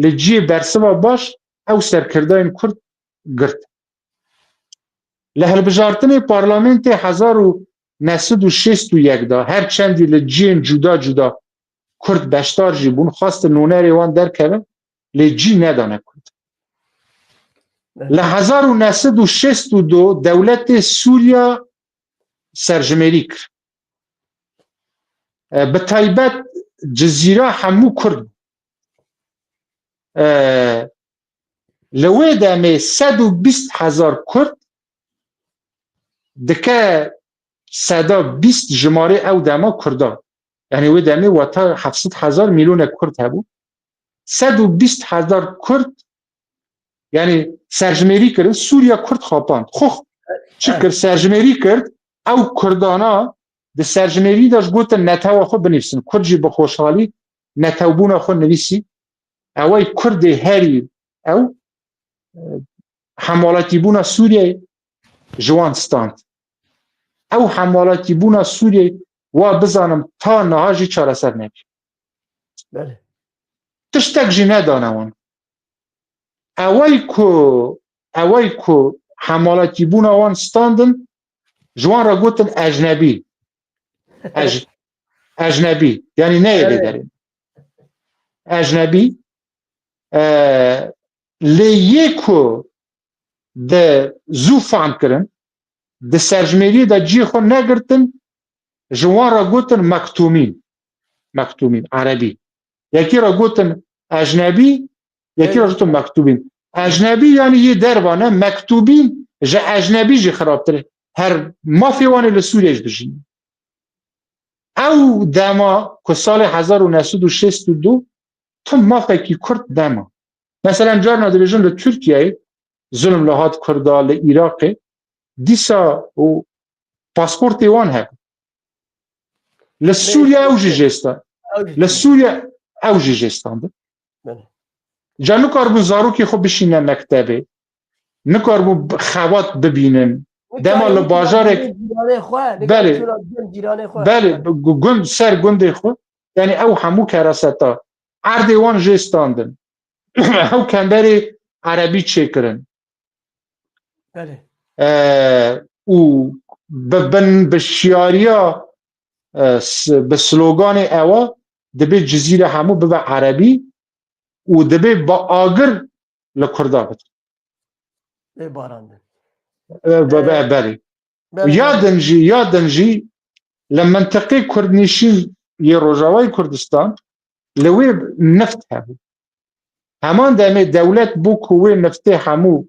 لە جێ بەرسەوە باش ئەو سەرکردایên کورد گرت لە هەڵبژارتنê پارلامنتê 1961 دا her çendî li ciyên cuda cuda Kurd beşdar jî bûn xwastin nûnerê wan derkevin lê cî nedane Kurd li 1962 dewletê Sûriya سرجمێری کرد bi taybet cizîra hemû Kurd li wê demê 120,000 Kurd dike 120 ji marê ew dema Kurda yani wê demê weta 700,000 mîlûnek Kurd hebû 120,000 Kurd yani serjimêrî kirin Sûriya Kurd xapand xwe çi kir serjimêrî kird ew Kurdana di serjimêrî de ji gotin netewa xwe binivîsin Kurd jî bi xweşxalî netewbûna xwe nivîsî ewey Kurdê herî ew hemaletîbûna Sûriyeyê ji wan stand ew hemaletîbûna Sûriyeyê wa bizanim ta niha jî çareser neke tiştek jî nedane wan ewey ku hemaletîbûna wan standin ji wan re gotin ejnebî ejnebî yanî neyê lê derê ejnebî lê yê ku di zû fam kirin di serjimêriyê de ciyê xwe negirtin ji wan re gotin mektûmîn erebî yekî re gotin ejnebî yekî re gotin mektûbîn ejnebî yanî yê dervane mektûbîn ji ejnebî jî xirabtir e her mafê wan ê li Sûriyê jî dijîn ew dema ku salê 1962 tim mafekî Kurd dema mesela carna dibêjin li Tirkiyeyê zulm li hat Kurda li Iraqê dîsa û pasportê wan hebû li Sûriya ew jî jêstan li Sûriya ew jî jêstandin ca nikarbûn zarokê xwe bişîne mektebê nikarbûn xebat bibînin dema li bajarek belê gund ser gundê xwe yanî ew hemû kereseta erdê wan jêstandin ew kemberê erebî çêkirin û bi şiyariya bi sloganê ewa dibe cizîre hemû bibe erebî û dibe bi agir li Kurda bitin belê yadin jî li mintiqê Kurdnîşîn yê Rojavayê Kurdistan li wê nift hebû heman demê dewlet bû ku wê niftê hemû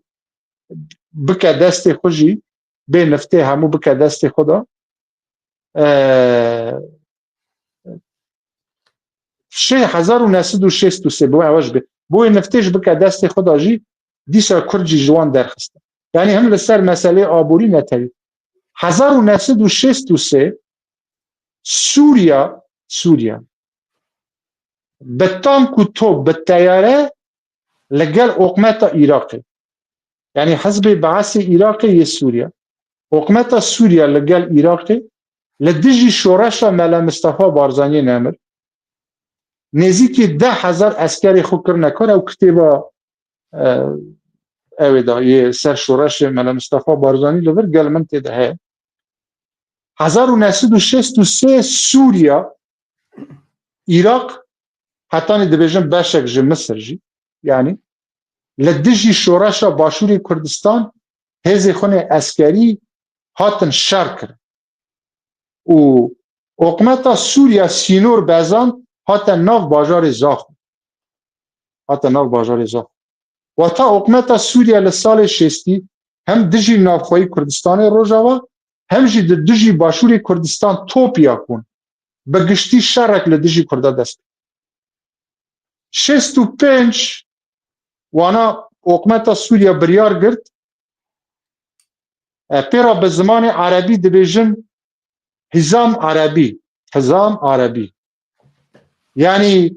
bike destê xwe jî bê niftê hemû bike destê xwe da şê 1963 bi ew jî bû wê niftê ji bike destê xwe da jî dîsa Kurd jî ji wan derxistin yanî him li ser meselê aborî netewî 1963 Sûriya bi tank û top bi teyare li gel oqmeta Iraqê yanî Hizbê Beesê Iraqê yê Sûriya oqmeta Sûriya li gel Iraqê li dijî şoreşa Mele Mistefa Barzanî nemir nêzîkî 10,000 eskerê xwe kirine kar ew kitêba evê da yê ser şoreşê Mele Mistefa Barzanî li vir gel min tê de heye 1963 Sûriya Iraq hetanî dibêjin beşek ji Misir jî yanî li dijî şoreşa Başûrê Kurdistan hêzê xwe eskerî hatin şer kirin و حکومت سوریا سینور بزان حتی ناف باجار زاخ و تا حکومت سوریا لسال شستی هم دجی نافخوی کردستان روژاوا هم جی دجی باشوری کردستان توپیا کن بگشتی شرک لدجی کرده دست 65 وانا حکومت سوریا بریار گرد پیرا به زمان عربی دبیجن حزام عربی یعنی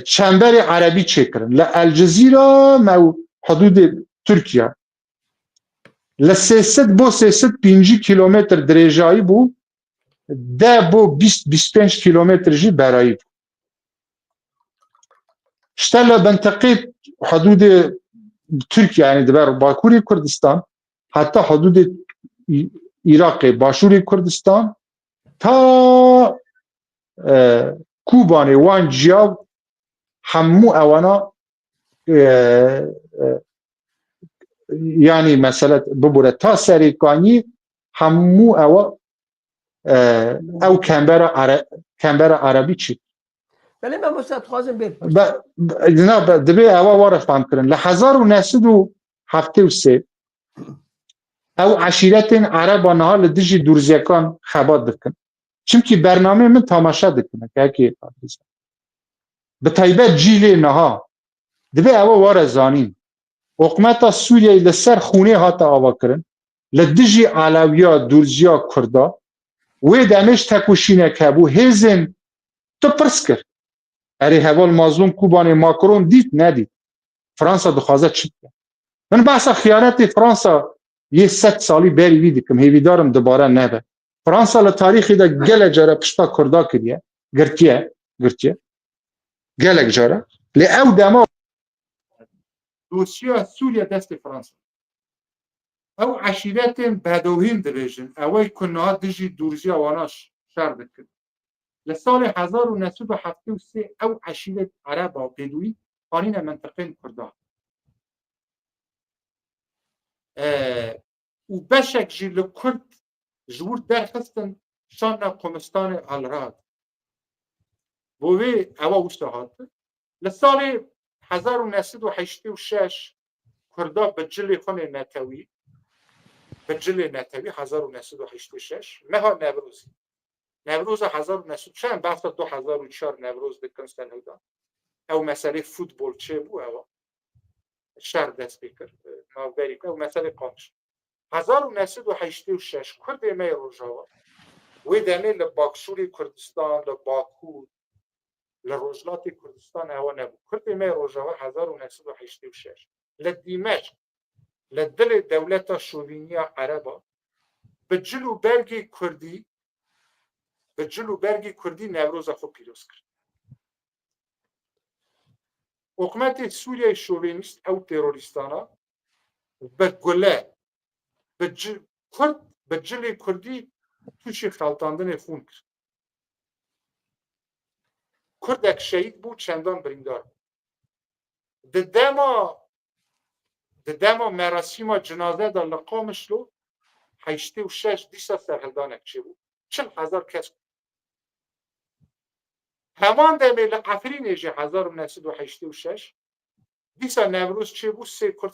چنبر عربی چکرن لالجزیره مو حدود ترکیه لسیست بو 350 کیلومتر درجایی بو ده بو 20-25 کیلومتر جی برایی بو اشتغل منطقه حدود ترکیه يعني دبر باكوري كردستان حتى حدود عراق باشوري كردستان تا كوباني وان جياب همو اوانا يعني مثلا ببوره تا سريكاني همو او كامبرا عربي چي ولی من مستد خوازم بیر جناب دبي اوا واره فهم كرن ل 1973 او عشیرت عرب آنها لدیجی دورزیکان خبات دکن چونکی برنامه من تماشا دکنه که اکی به طیبه جیل نها دبی اوه وار زانین حکومت سوریه لسر خونه هاتا آوا کرن لدیجی علاویا دورزیا کردا و دمش تکوشینه که بو هیزن تو پرس کرد اری هوال مظلوم کوبان ماکرون دید ندید فرانسا دخوازه چید من بحثا خیانت فرانسا یه 100 سالی بری ویدی کم هیوی دارم دوباره نبه فرانسا لتاریخی دا گل جاره پشتا کردا کریه گرتیه گلک جاره لی او دما روسیا سوریا دست فرانسا او عشیرت بدوهین دبیجن اوی کنها دجی دورزی واناش شر دکن لسال 1973 او عشیرت عربا بدوی قانین منطقه کردا و بشک جی لکرد جور درخستن شان قمستان الراد بوی اوا وستهات لسال 1986 کردا بجلی خون نتوی 1986 مها نوروز 1900 چند بحث 2004 نوروز دکنستن هودان او مسئله فوتبال چه بو او شهر دست بکر ناوبری او مسئله قانش 1986 کرد می روژاوا و دمی لباکشوری کردستان لباکو لروجلات کردستان او نبو کرد می روژاوا 1986 لدیمشق لدل دولت شوینیا عربا بجلو برگی کردی نوروز خو پیروز کرد حکومت سوریه شوینیست او تروریستانا به گله بجلی کردی توشی خلطاندن خون کرد کردک شهید بود چندان بریندار دما مراسم جنازه در لقامش لو 86 دیسا سرهلدانک چه بود 40,000 کس همان دمی لقفرین جه 1986 دیسا نوروز چه بود 3 کرد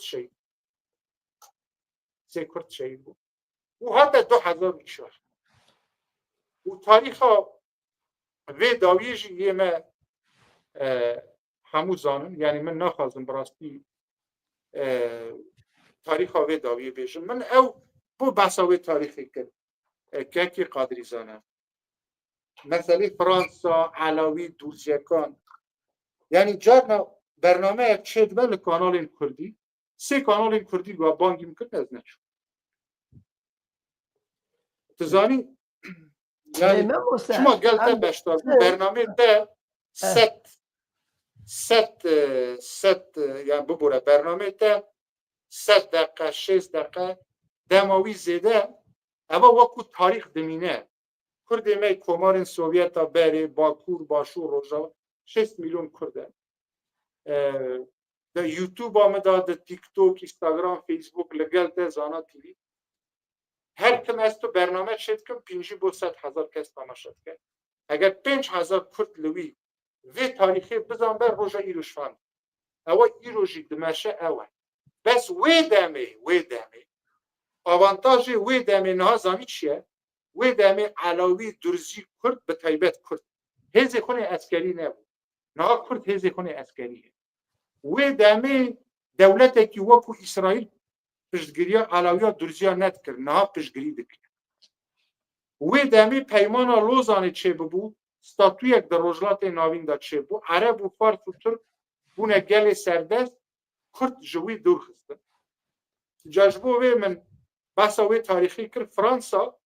شهید بود و حتی 2004 و تاریخ و داویش یه ما همو زانم یعنی من نخوازم براستی تاریخ و داویه بیشم من او بو بحثاوی تاریخی کرد که قادری زانم مثلا فرانسا علاوی دوزیکان یعنی جارنا برنامه چید بل کانال کردی 3 کانال کردی و بانگی میکرد از نشو تزانی یعنی شما گلتا بشتار برنامه ده ست یعنی ببوره برنامه ده 100 دقیقه 6 دقیقه دماوی زیده اما وقت تاریخ دمینه کرد می کمار سوویت تا بری باکور باشور روژا 6 میلیون کرده در یوتیوب آمده در تیک توک اینستاگرام فیسبوک لگل ده زانا تیوی هر کم از تو برنامه شد کم 500,000 کس تماشا کرد اگر 5,000 کرد لوی و تاریخی بزن بر روژا ایروش فهم او ایروژی دمشه او بس وی دمه آوانتاژی وی دمه نه زانی چیه وی دمه علاوی درزی کرد به تایبت کرد هزی خونه عسکری نبود نه کرد هزی خونه عسکریه وی دمه دولتی که وکو اسرائیل پشتگیری علاوی درزی ند کرد نه پشتگیری دکرد وی دمی پیمان لوزان چه ببو ستاتویک در روجلات ناوین دا چه بو عرب و فارس و ترک بونه گل سردست کرد جوی دور خسته جاجبو وی من بحثا وی تاریخی کرد فرانسا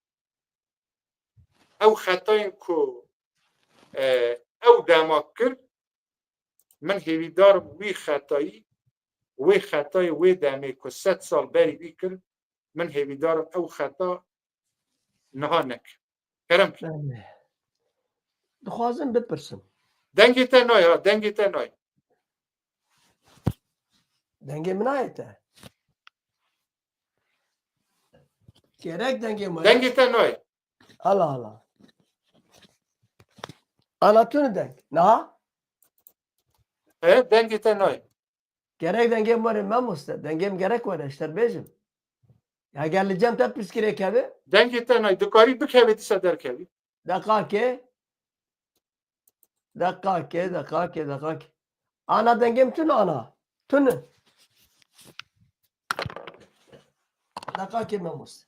او خطاین که او دماغ کرد من هیویدار وی خطای وی دمی که 100 سال بری بی کرد من هیویدار او خطا نها نکرد کرم دخوازم بپرسم دنگی تا نای ها دنگی تا نای دنگی منایته gerek denge mi? دنگی تا نای Allah Allah. Anlatını denk. Ne? دنگی تا نای Gerek dengem var ben usta. Dengem gerek var işte bejim. Ya geleceğim tek pis gerek abi. دنگی تا نای دکاری بکوی دیسا در کوی Dakika ki. Dakika ki. Ana dengem tün ana. Tün. Dakika ki ben usta.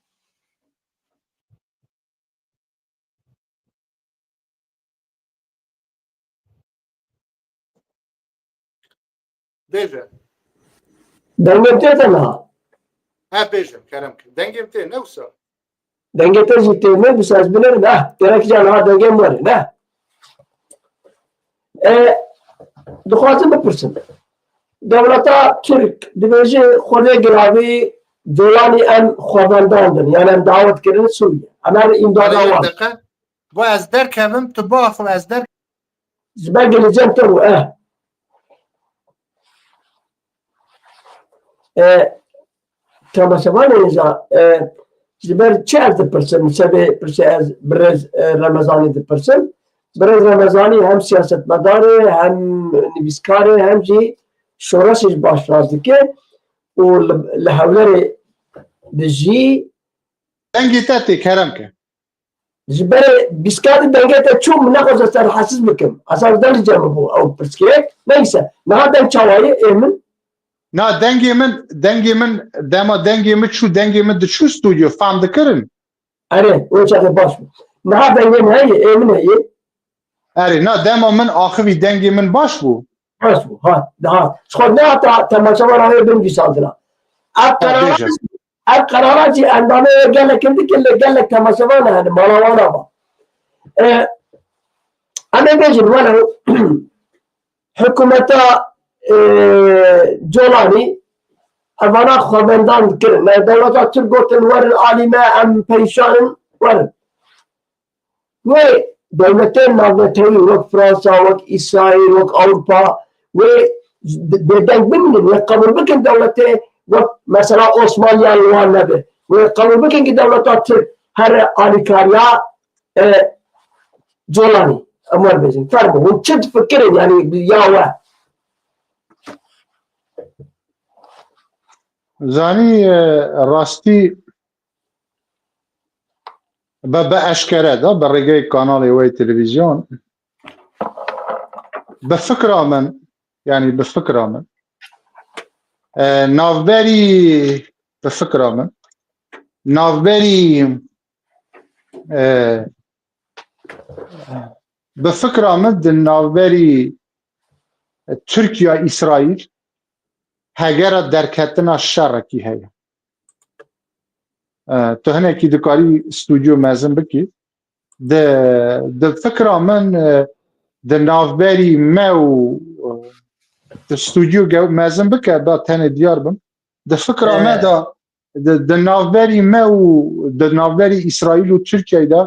بیجه Dengem tün sana. ها بیجه کرم که دنگیم تی نوسا Denge tün ciddi mi? Bu ses bilir ne? Gerek can ha dengem var ne? Dixwazim bipirsim. Devleta Türk dibêje xwedê giravî colanî em xwevendan din yani em davet kirin Sûriye. Em her îmdada یک wan. دقیقه و از در کمم تو با خو از در Ji ber geleceğim te û temaşevanê jî ji ber çi ez dipirsim sebê pirse ez birêz Remezanî dipirsim. Birêz Remezanî hem siyasetmedar e hem nivîskar e hem jî şoreşê ji başraz dike û li hewlerê dijî دنگی تا تی کرم که ji berê bîskadî dengê te çûm min nexwaze ser hesiz bikim. Hesa der li cem bû ew pirsgirêk neyse niha deng çawayê ê min نا دنگی من دما دنگی من چو دنگی من دچو استودیو فهم دکرن erê o çaxê baş bû. Niha dengê min heye ê min heye اری نا دما من آخوی دنگی من باش بو baş bû hat dihat. Ji xwe nehata temaşevan heye bin wîsandina. Ev qerara jî endamê gelekî dikin lê gelek temaşevan hene mala wan ava. Em ê bêjin welew hikûmeta Colanî evana xwevendan dikirin. Dewleta Türk gotin werin alîme em perîşanin werin. Wê dewletên navnetewî wek Fransa, wek İsraîl, wek Awropa wê bêdeng bimînin wê qebûl bikin dewletê wek mesela Osmaniyan li wan nebe. Wê qebûl bikin ki dewleta Türk here alîkariya Colanî. Em werbêjin. Fermû hûn çi difikirin yanî ya we? زانی راستی به اشکره دا به رگه کانال وی تلویزیون به فکر من یعنی به فکر من نافبری به فکر من نافبری به فکر من د نافبری ترکیه اسرائیل هەگەرە دەرکەتنا شەڕێکی هەیە تو هەنێکی دکاری ستودیۆ مەزن بکی فکرا من د ناوبەری مە و ستودیۆ مەزن بکە با تەنێ دیار بم د فکرا مەدا د ناوبەری مە و د ناوبەری ئیسرائیل و تورکیایدا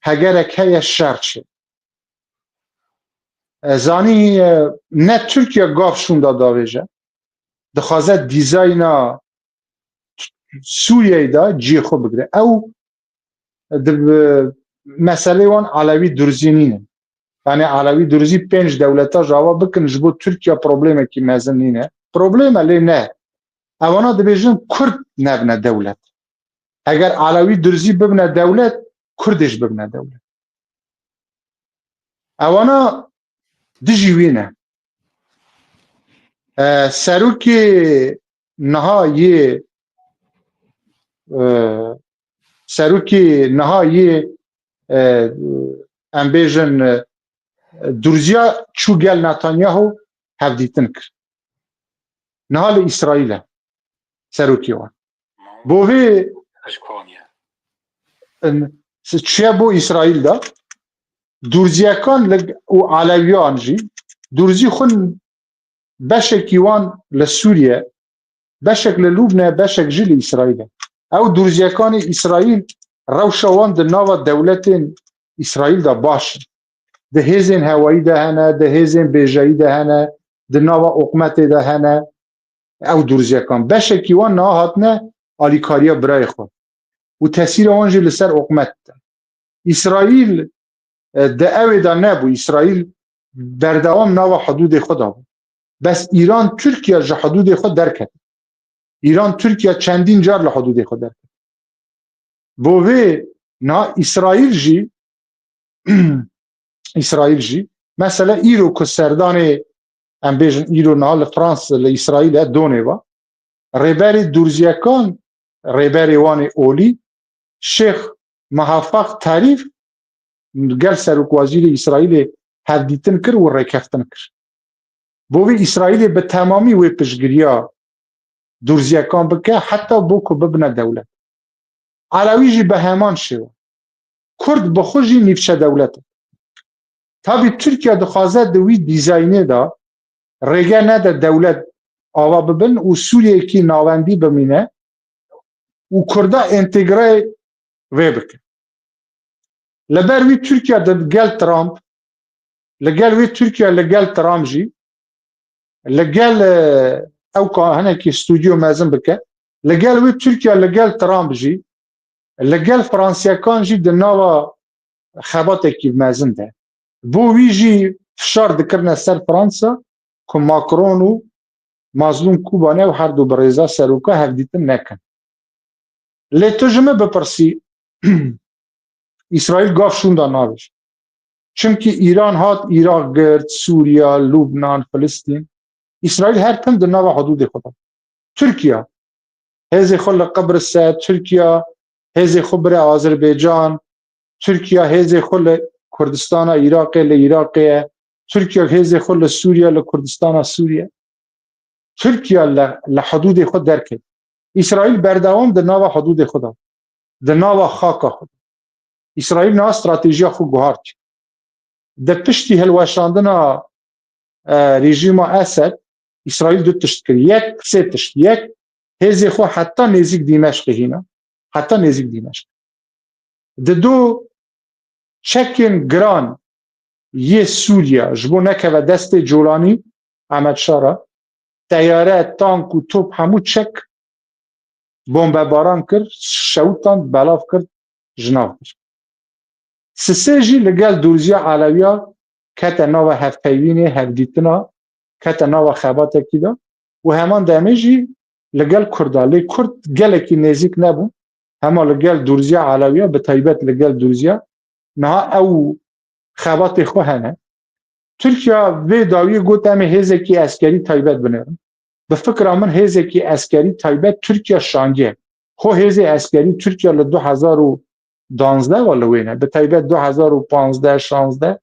هەگەرێک هەیە شەڕ چێ زانی نە تورکیا گاف شوندا داوێژە دخوازه دیزاینا سوریه دا جی خو بگره او مسئله وان علوی درزی نینه یعنی علوی درزی 5 دولتا جواب بکن جبو ترکیه پروبلمه کی مزن نینه پروبلمه لی نه اوانا دبیجن کرد نبنه دولت اگر علوی درزی ببنه دولت کردش ببنه دولت اوانا دجیوینه سروکی نهایی سروکی نهایی امبیجن درزیا چو گل نتانیاهو هفدیتن کر نهال اسرائیل سروکی وان بوهی چیه بو اسرائیل دا درزیکان و علویان جی درزی خون بشکی وان لسوریه بشک للوبنه بشک جل اسرائیل او درزیکان اسرائیل روشوان ده ناو دولت اسرائیل دا باش ده هزین هوایی ده هنه ده هزین بیجایی ده هنه ده ناو اقمت ده هنه او درزیکان بشکی وان نا هاتنه آلیکاریا برای خود و تاثیر وانجی لسر اقمت ده اسرائیل ده اوی دا نبو اسرائیل در دوام ناو حدود خود بود بس ایران ترکیه جا حدود خود درکت ایران ترکیه چندین جار لحدود خود درکت بوه نا اسرائیل جی مثلا ایرو که سردان ام بیجن ایرو نهال فرانس لإسرائیل دونه با ریبری درزیکان ریبری وان اولی شیخ محافظ تعریف گل سروک وزیر اسرائیل هدیتن کر و ریکفتن کر بوی اسرائیل به تمامی وی پشگریا درزیکان بکه حتی بوکو ببنه دولت علوی جی به همان شو کرد بخوشی نیفشه دولت تابی ترکیه دخوازه دوی دیزاینه دا رگه نده دولت آوا ببن و سوریه کی ناوندی بمینه و کرده انتگره وی بکن لبر وی ترکیه ده گل ترامپ لگل وی ترکیه لگل ترامپ جی لگل او که هنه که استودیو مازن بکن لگل وی ترکیه لگل ترامپ جی لگل فرانسیکان جی ده ناوا خبات اکی مازن ده بو وی جی فشار دکرنه سر فرانسا که ماکرون و مظلوم کوبانه و هر دو بریزا سروکا هفدیتن نکن لیتو جمع بپرسی اسرائیل گاف شوندا ناوش چونکه ایران هات عراق گرد سوریا لبنان فلسطین اسرائیل هر تم در ناو حدود خود ترکیه هزی خل قبرس ترکیه هزی خبر آذربایجان ترکیه هزی خل کردستان عراق لعراق ترکیه هزی خل سوریا لکردستان سوریا ترکیه لحدود خود درکه اسرائیل بردوام در ناو حدود خود در ناو خاک خود اسرائیل نا استراتژی خود گوهارد در پشتی هلوشاندن رژیم اسد اسرائیل دو تشت کرد یک سه تشت یک هزی خود حتی نزدیک دمشق هینا حتی نزدیک دمشق دو چکن گران یه سوریا جبو نکه و دست جولانی احمد شارا تیاره تانک و توپ همو چک بمب باران کرد شوتان بلاف کرد جناف کرد سه جی لگل درزیا علویا کتا ناو هفتیوینه هفدیتنا کتا ناو خبات اکی دا و همان دمه جی لگل کرده لی کرد گل اکی نزیک نبون هما لگل درزیا علویا به طیبت لگل درزیا نه او خبات خو هنه ترکیه و داوی گوت همه هزه کی اسکری طیبت بنرم به فکر من هزه کی اسکری طیبت ترکیه شانگه خو هزه اسکری ترکیه ل 2012 ولا وینه به طیبت 2015 16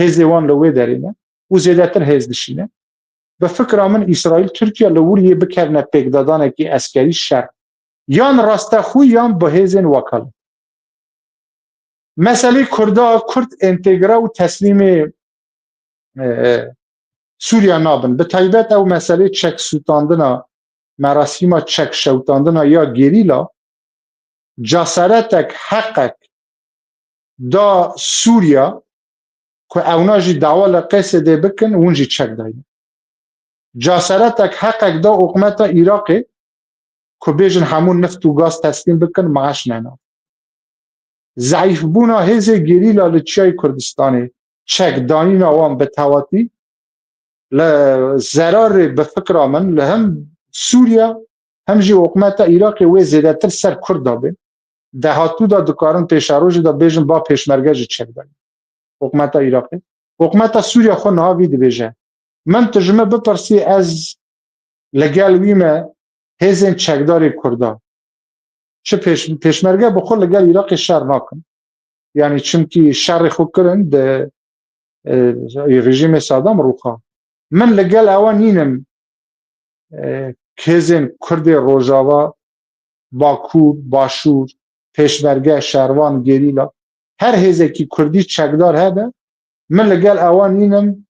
هزه وان لوی درینه و زیادتر هز دشینه به فکر من اسرائیل ترکیه لوری بکرنه پک دادن کی اسکری شر یان راسته خو یان به هزن وکالت مسئله کرد انتگره و تسلیم سوریا نابن به طیبت او مسئله چک سوتاندن مراسم چک شوتاندن یا گریلا جاسرتک حقک دا سوریا که اوناجی دعوال قصده بکن اونجی چک داید جاسرتک حقک دا حکومت عراق که بیجن همون نفت و گاز تسلیم بکن معاش ننا ضعیف بونا هزه گریلا لچای کردستانی چک دانی نوام به تواتی لزرار بفکر من لهم سوریا هم جی حکومت عراق و زیاده تر سر کرد دابه دهاتو دا دکارن پیشاروج دا بیجن با پیشمرگه جی چک دانی حکومت عراقی حکومت سوریا خو نها وید بیجه من ترجمه بپرسی از لگل ویمه هزین چکداری کردا چه پیشمرگه بخور لگل عراق شر ناکن یعنی چمکی شر خود کرن ده رژیم صدام روخا من لگل اوان نینم کهزین کرد روژاوا باکور باشور پیشمرگه شروان گریلا هر هزه کی کردی چکدار هده من لگل اوان نینم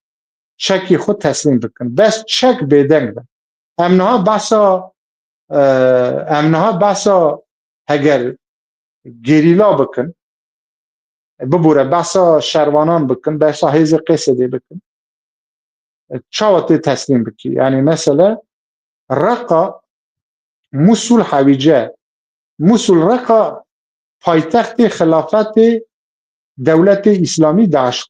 چکی خود تسلیم بکن بس چک بیدنگ ده امنها بحثا اگر گریلا بکن ببوره بحثا شروانان بکن بحثا هیز قصده بکن چاوتی تسلیم بکی یعنی مثلا رقا موسول حویجه موسول رقا پایتخت خلافت دولت اسلامی داعش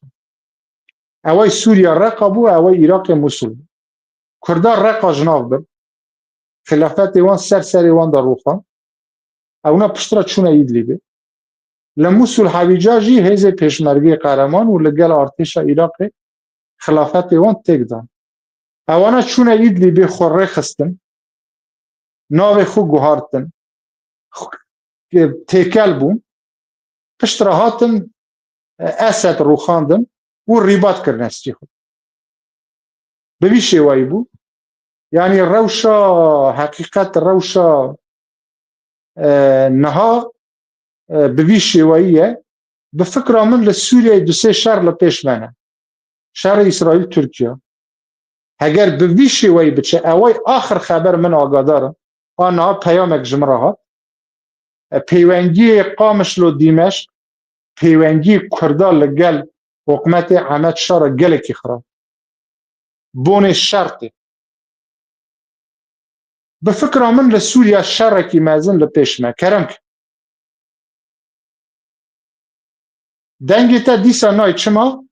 اوای سوریا رقا بو اوای عراق موسول کردار رقا جناف بر خلافت وان سر وان در روخان اونا پشترا چونه اید لیبه لموسول حویجا جی هیز پیشمرگی قهرمان و لگل ارتش عراق خلافت وان تک دان اونا چونه اید لیبه خوره خستن ناو خو گوهارتن تیکل بون پشترا هاتن اسد روخاندن و ریبات کرنستی خود ببی شوایی بو یعنی روشا حقیقت روشا نها ببی شواییه به فکر من لسوریه دو سه شهر لپیش منه شهر اسرائیل ترکیه اگر ببی شوایی بچه اوای آخر خبر من آگادارم آنها پیامک جمره ها پیونگی قامش لو دیمشق پیونگی کردال لگل حکومت احمد شاه گلکی خراب بون شرطه بفكر من لسوريا الشركي مازن لبيش ما كرمك دنگي تا ديسا ناي چما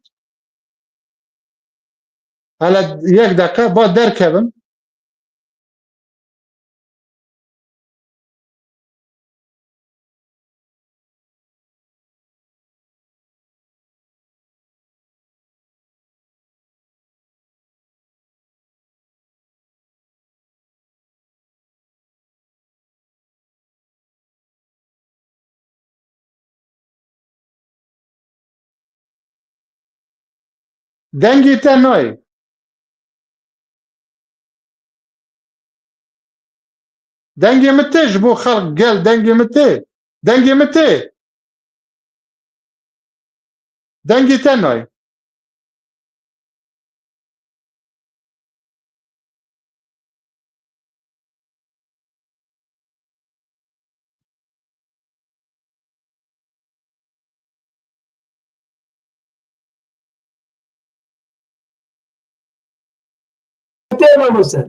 هلا يك دقيقة با در كبن دنگي تا ناي دنگي متى جبو خلق قال دنگي متى دنگي متى دنگي تا ناي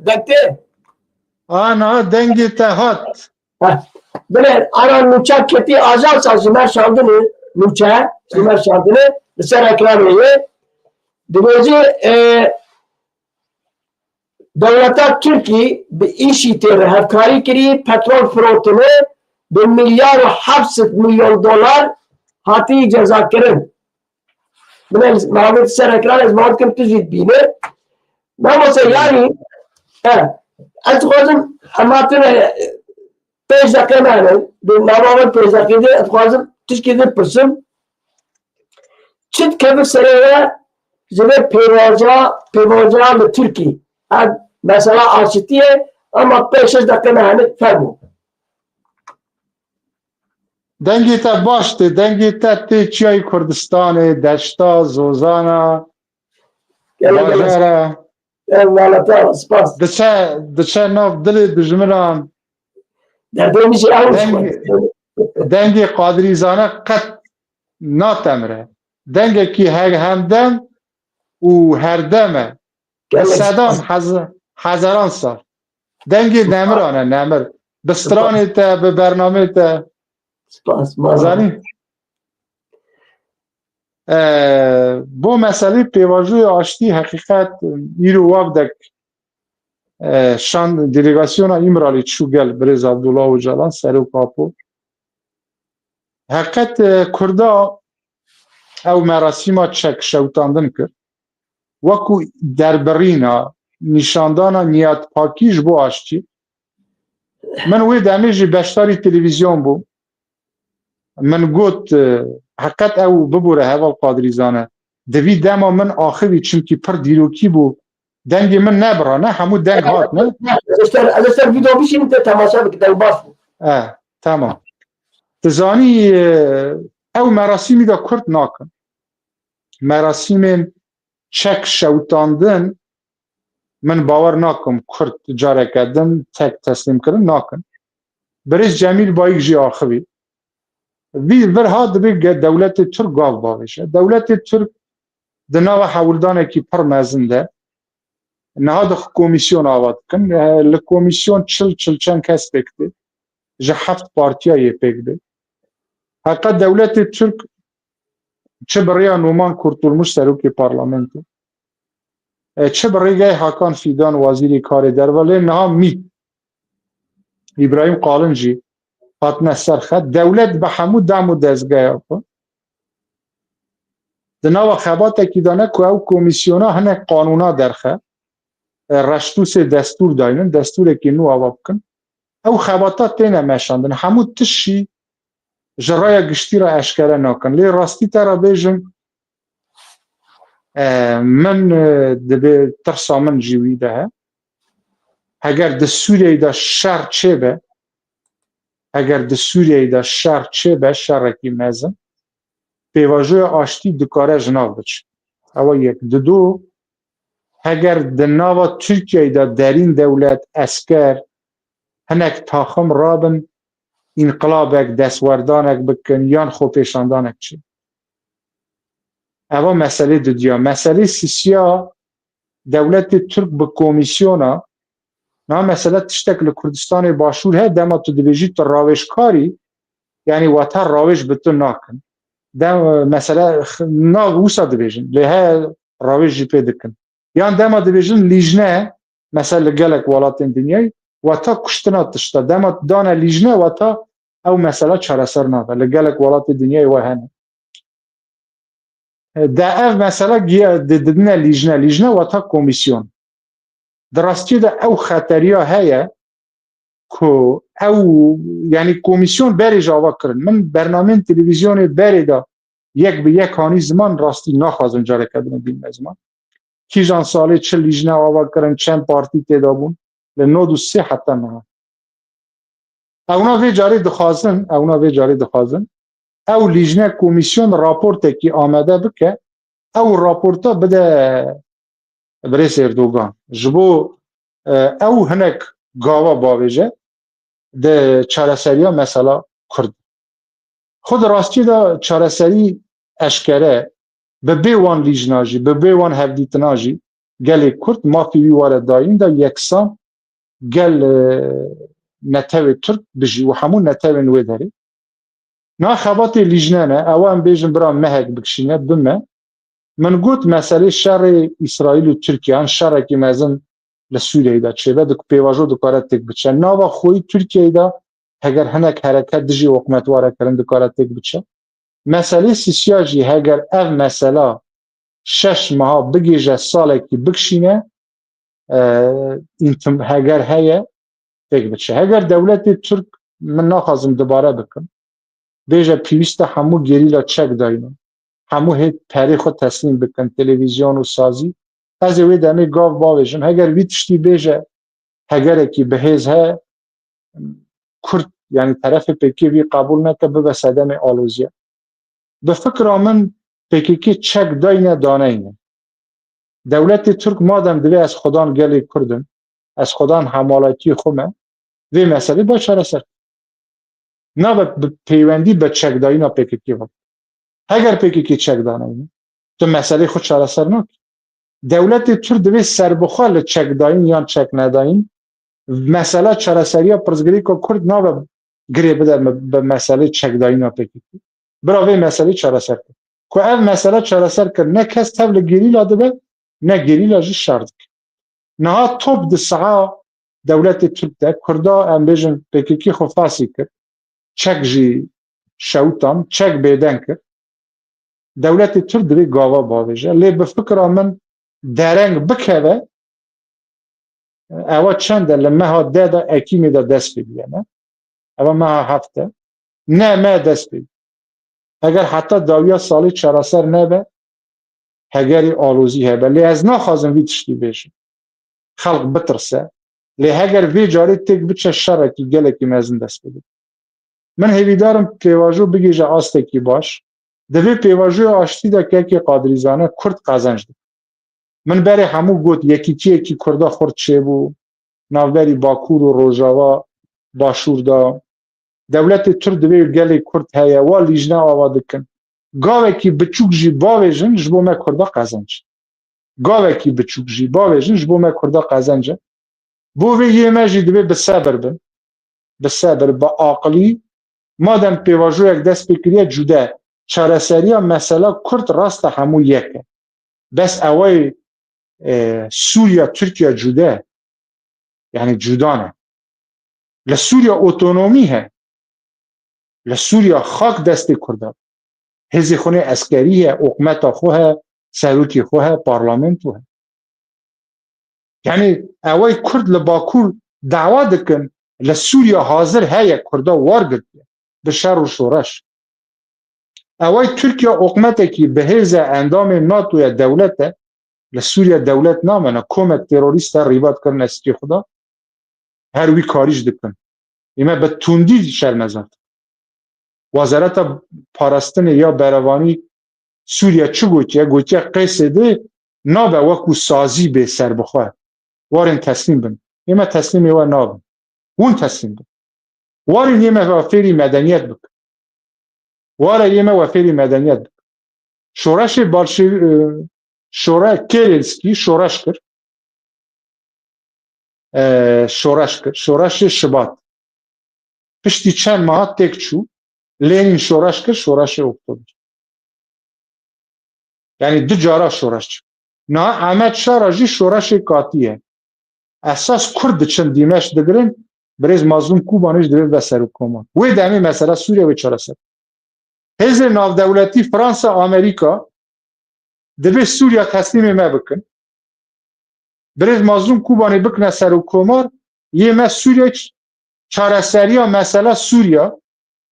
دکته انا دنگي تا هات بله آن نوچه کتی آزاد سازی من شاندنه نوچه من شاندنه بسر اکرامه دوازی دولتا ترکی به ایشی تر هفکاری کری پترول فروتنه به میلیارد و 700 میلیون دلار هاتی جزا کرن بله محمد سر اکرام از مواد کم تجید بینه من مثلا یعنی از خوازم هماتنه پیش دقیقه معنی به نوابت پیش دقیقه از خوازم تشکیده پرسم چید که سره زمین پیواجه به ترکی مثلا آشتیه اما پیش دقیقه معنی فرمو دنگي تا باشته دنگي تا تی چیای کردستان دشتا زوزانا باجارا والتا سپاس دچه ناف دلی دجمران در دنیش دنگي قادری زانه قط ناتمره دنگي کی همدم و هردمه صدام هزاران سال دنگي نمرانه نمر بسترانه تا به برنامه تا سپاس ما زنی بو مسئله پیواژوی آشتی حقیقت ایرو وابدک شان دلیگاسیون ایمرالی چوگل بریز عبدالله و جلان سرو کاپو حقیقت کردا او مراسم چک شوتاندن کرد وکو دربرینا نشاندانا نیات پاکیش بو آشتی من وی دمیجی بشتاری تلویزیون بو من گوت حقیقت او ببوره هوا قادریزانه دوی دما من آخوی چونکی پر دیروکی بو دنگ من نبرا نه همو دنگ هات نه از سر ویدیو بشین تماشا بکن باش تمام تزانی او مراسمی دا کرد ناکن مراسم چک شوتاندن من باور ناکم کرد جاره کردن تک تسلیم کردن ناکن بریز جمیل با یک جی آخوی وی برها دبی دولت ترک گاو باوشه دولت ترک دناو حولدانه کی پر مزنده نهاد کمیسیون آواد کن لکمیسیون چل چند کس بکده جه 7 پارتیای بکده حقیقت دولت ترک چه برای نومان کرتولموش سروک پارلمنت چه برای حاکان فیدان وزیر کار در ولی نه می ابراهیم قالنجی هاتنه سرخط دولت به همو دم و دزگاه کن دناو خبات کی دانه که او کمیسیونا هنه قانونا درخه رشتوس دستور داینن دستور که نو آواب کن او خباتات تینه مشاندن همو تشی جرای گشتی را اشکره ناکن لی راستی ترا بیجم من دبی ترسا من جیوی ده اگر ده سوریه دا شر چه به اگر ده سوریه دا شر چه به شرکی مزن پیواجوی آشتی دکاره جناب بچه او یک دو اگر ده ناوا ترکیه دا درین دولت اسکر هنک تاخم رابن انقلابک دستوردانک بکن یان خوپیشاندانک چی اما مسئله دو مسئله سیسیا دولت ترک به کمیسیونا نه مسئله تشتک لکردستان باشور هست دما تو دبیجی تو راوش کاری یعنی واتر راوش بتو ناکن دم مسئله ناگوسا دبیجن لیه راوش جی پیدکن یعنی دما دبیجن لیجنه مثلا گلک والاتین دنیای واتر کشتنا تشتا دما دانه لیجنه واتر او مسئله چرا سر نابه لگلک والات دنیای وهنه ده اف مسئله ددنه لیجنه واتر کمیسیون دراستی ده او خطریا هیا که او یعنی کمیسیون بری جاوا کرن من برنامه تلویزیون بری دا یک به یک هانی زمان راستی نخوازم جاره کردن بین زمان کی جان ساله چه لیجنه آوا کرن چند پارتی تیدا بون لنو دو سه حتی نه اونا وی جاری دخوازن او لیجنه کمیسیون راپورت کی آمده بکه او راپورتا بده بریس اردوگان جبو او هنک گاوا باویجه ده چارسریا مثلا کرد خود راستی دا چارسری اشکره به بیوان لیجناجی به بیوان هفدیتناجی گل کرد مافیوی وارد داین دا یکسان گل نتاوی ترک بجی و همون نتاوی نوی داری نا خبات لیجنه نه او هم بیجن برا مهک بکشینه بمه من گوت مسئله شر اسرائیل و ترکیه شر که مزن لسوریه دا چه بده که پیواجو دکارت تک بچه ناوا خوی ترکیه دا اگر هنک حرکت دجی حکمتواره کرن دکارت تک بچه مسئله سیسیاجی اگر اف مسئله 6 ماه بگیجه ساله که بکشینه اگر هیا تک بچه اگر دولت ترک من نخوازم دوباره بکن بیجه پیوسته همو گریلا چک داینم همو هیت تاریخ و تسلیم بکن تلویزیون و سازی از اوی دمی گاو باویشن اگر وی تشتی بیجه اگر اکی بهیز ها کرد یعنی طرف پیکی وی قبول نکه ببه صدم آلوزیه به فکر من پیکی چک داینه دانه اینه دولت ترک مادم دوی از خودان گلی کردن از خودان حمالاتی خومه وی مسئله با چرا سر نه به پیوندی به چک داینا پیکی وقت اگر پیکی چک دانه اینه تو مسئله خود چرا سر نک دولت ترک دوی سربخال چک داین یا چک نداین مسئله چرسریا پرزگری که کرد نابه گریه بده به مسئله چکدایی ناپکی براوی مسئله چرسر کرد که اف مسئله چرسر کرد نه کس تبل گریلا دبه نه گریلا جی شرد کرد نه توب ده سعا دولت ترک ده کرده ام بیجن پکیکی خو فاسی کرد چک جی شوتان چک بیدن کرد دولت ترک دوی گاوا باویجه لی بفکر من درنگ بکوه اوا چنده لما ها ده اکیمی ده دست بگیره اوا ما هفته نه ما دست بگیره اگر حتی داویا سالی چراسر نبه هگری آلوزی هبه لی از نخوازم وی تشتی بیشم خلق بترسه لی هگر وی جاری تک بچه شرکی گلکی مزن دست بگیره من هیویدارم پیواجو بگیجه آسته کی باش دوی پیواجو آشتی ده که قادریزانه کرد قازنج ده من بری همو گوت یکی کرده خورد چه بو ناوبری باکور و روژاوا باشور دا دولت تر دوی گلی کرد هیا و لیجنه آواده کن گاوه کی بچوک جی باویجن جبو ما کرده قازنج گاوه کی بچوک جی باویجن جبو ما کرده قازنج بو وی یه مجی دوی بسابر بن بسابر با عاقلی مادم پیواجو یک دست بکریه جوده چارسریا مسئله کرد راست همو یکه بس اوای سوریا ترکیه جوده یعنی جودانه لسوریا اوتونومی ہے لسوریا خاک دست کرده هزی خونه اسکری ہے حکومت خو ہے سروکی خو ہے پارلمنت ہے یعنی اوای کرد لباکور دعوا دکن لسوریا حاضر ہے کرده وارگد به شر و شورش اوای ترکیه حکومت کی به هز اندام ناتو دولت لسوریا دولت نامنه کومت تروریست ریبات کرن اسکی خدا هر وی کاریش دکن ایمه به توندی شرمزد وزارت پارستن یا بروانی سوریا چه گوتیه؟ گوتیه قیسده نابه وکو سازی به سر بخواه وارن تسلیم بن ایمه تسلیم ایوه نابن اون تسلیم بن وارن ایمه وفیری مدنیت بکن وارن ایمه وفیری مدنیت بکن شورش شورش کلینسکی شورش کرد شورش شباط پشتی چند ماه تک چو لینین شورش کرد شورش اکتبر یعنی دو جارا شورش چو نه احمد شاه راجی شورش کاتیه اساس کرد چند دیمش دگرن بریز مظلوم کوبانش دوید بسر کمان وی دمی مثلا سوریه و چراسر حزب ناو دولتی فرانسا آمریکا دوید سوریا تسلیم ما بکن بریز مظلوم کوبانی بکنه سر و کمار یه ما سوریا چارسریا مثلا سوریا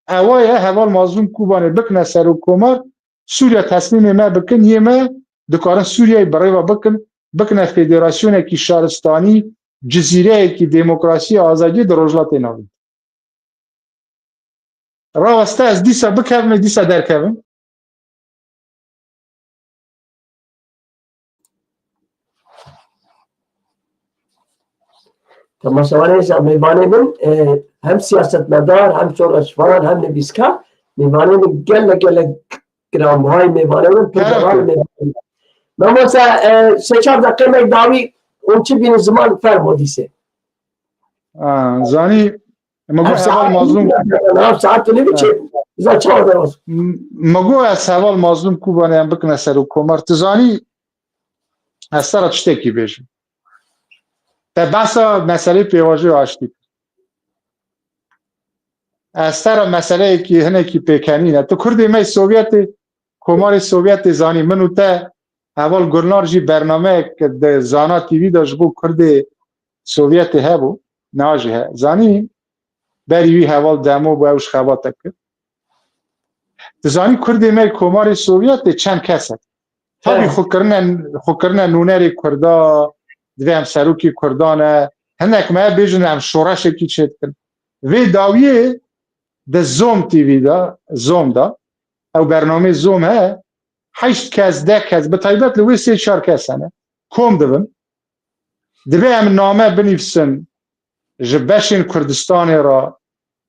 اوایه حوال مظلوم کوبانی بکنه سر و کمار سوریا تسلیم ما بکن یه ما دکارن سوریای برای و بکنه فدراسیون کی شهرستانی جزیره کی دموکراسی آزادی در روجلات ناوی راسته از دیسا بکوم دیسا درکوم تماشاوانه میوانه من هم سیاستمدار هم شورشفان هم نویسکار میوانه من گل گرام های میوانه من پرجوان میوانه من مثلا 3-4 دقیقه داوی اون چی بین زمان فرمودیسه زانی مگو سوال مظلوم ساعت نمیشه ازا 4 درست مگو از سوال مظلوم کوبانه هم بکنه سر و کمار تزانی از سر چتکی بیشم در بحثا مسئله پیواجه آشتی از سر مسئله که هنه که پیکنینه تو کردی می سوویت کمار سوویت زانی منو تا اول گرنار جی برنامه که ده زانا تیوی داشت بو کردی سوویت هبو ناجی ها زانی بریوی حوال دمو با اوش خواه کرد زانی کردی می کمار سوویت چند کس هست طبی خود کرنه نونری کردا دویم سروکی کردانه هندک ما بیجن هم شورش کی چید کن وی داویه ده زوم تیوی دا زوم دا او برنامه زوم ها 8 کس 10 کس به طیبت لوی 3-4 کس هنه کم دوم دوی هم نامه بنیفسن جبشین کردستانی را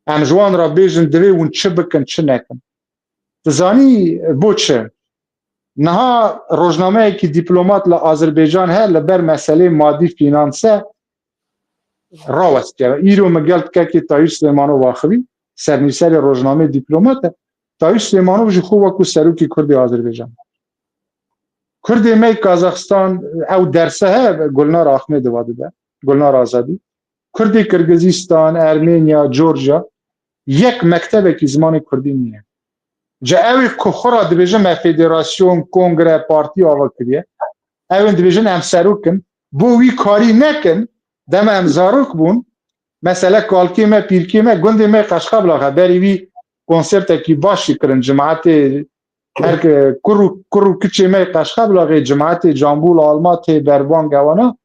هم جوان را بیجن دوی اون چه بکن چه نکن تزانی بو چه نها روزنامه که دیپلمات لآذربایجان ہے لبر مسئله مادی فینانسه راوست که ایرو مگلت که تایش سلیمانو واخوی سرنیسر روزنامه دیپلمات تایش سلیمانو بجی خوب وکو سروکی کرد آذربایجان کرد می کازاخستان او درسه گلنار احمد واده گلنار آزادی کرد کرگزیستان ارمنیا جورجیا یک مکتب که زمان کردی نیه جا اوی کخورا دیویژن فدراسیون کنگره پارتی آوا کریه اوی دیویژن هم سروکن بو وی کاری نکن دم هم زاروک بون مثلا کالکی ما پیرکی ما گنده ما قشقه بلاغه بری وی کنسرت کی باشی کرن جماعت هر کرو کچه ما قشقه بلاغه جماعت جامبول آلمات بربان گوانا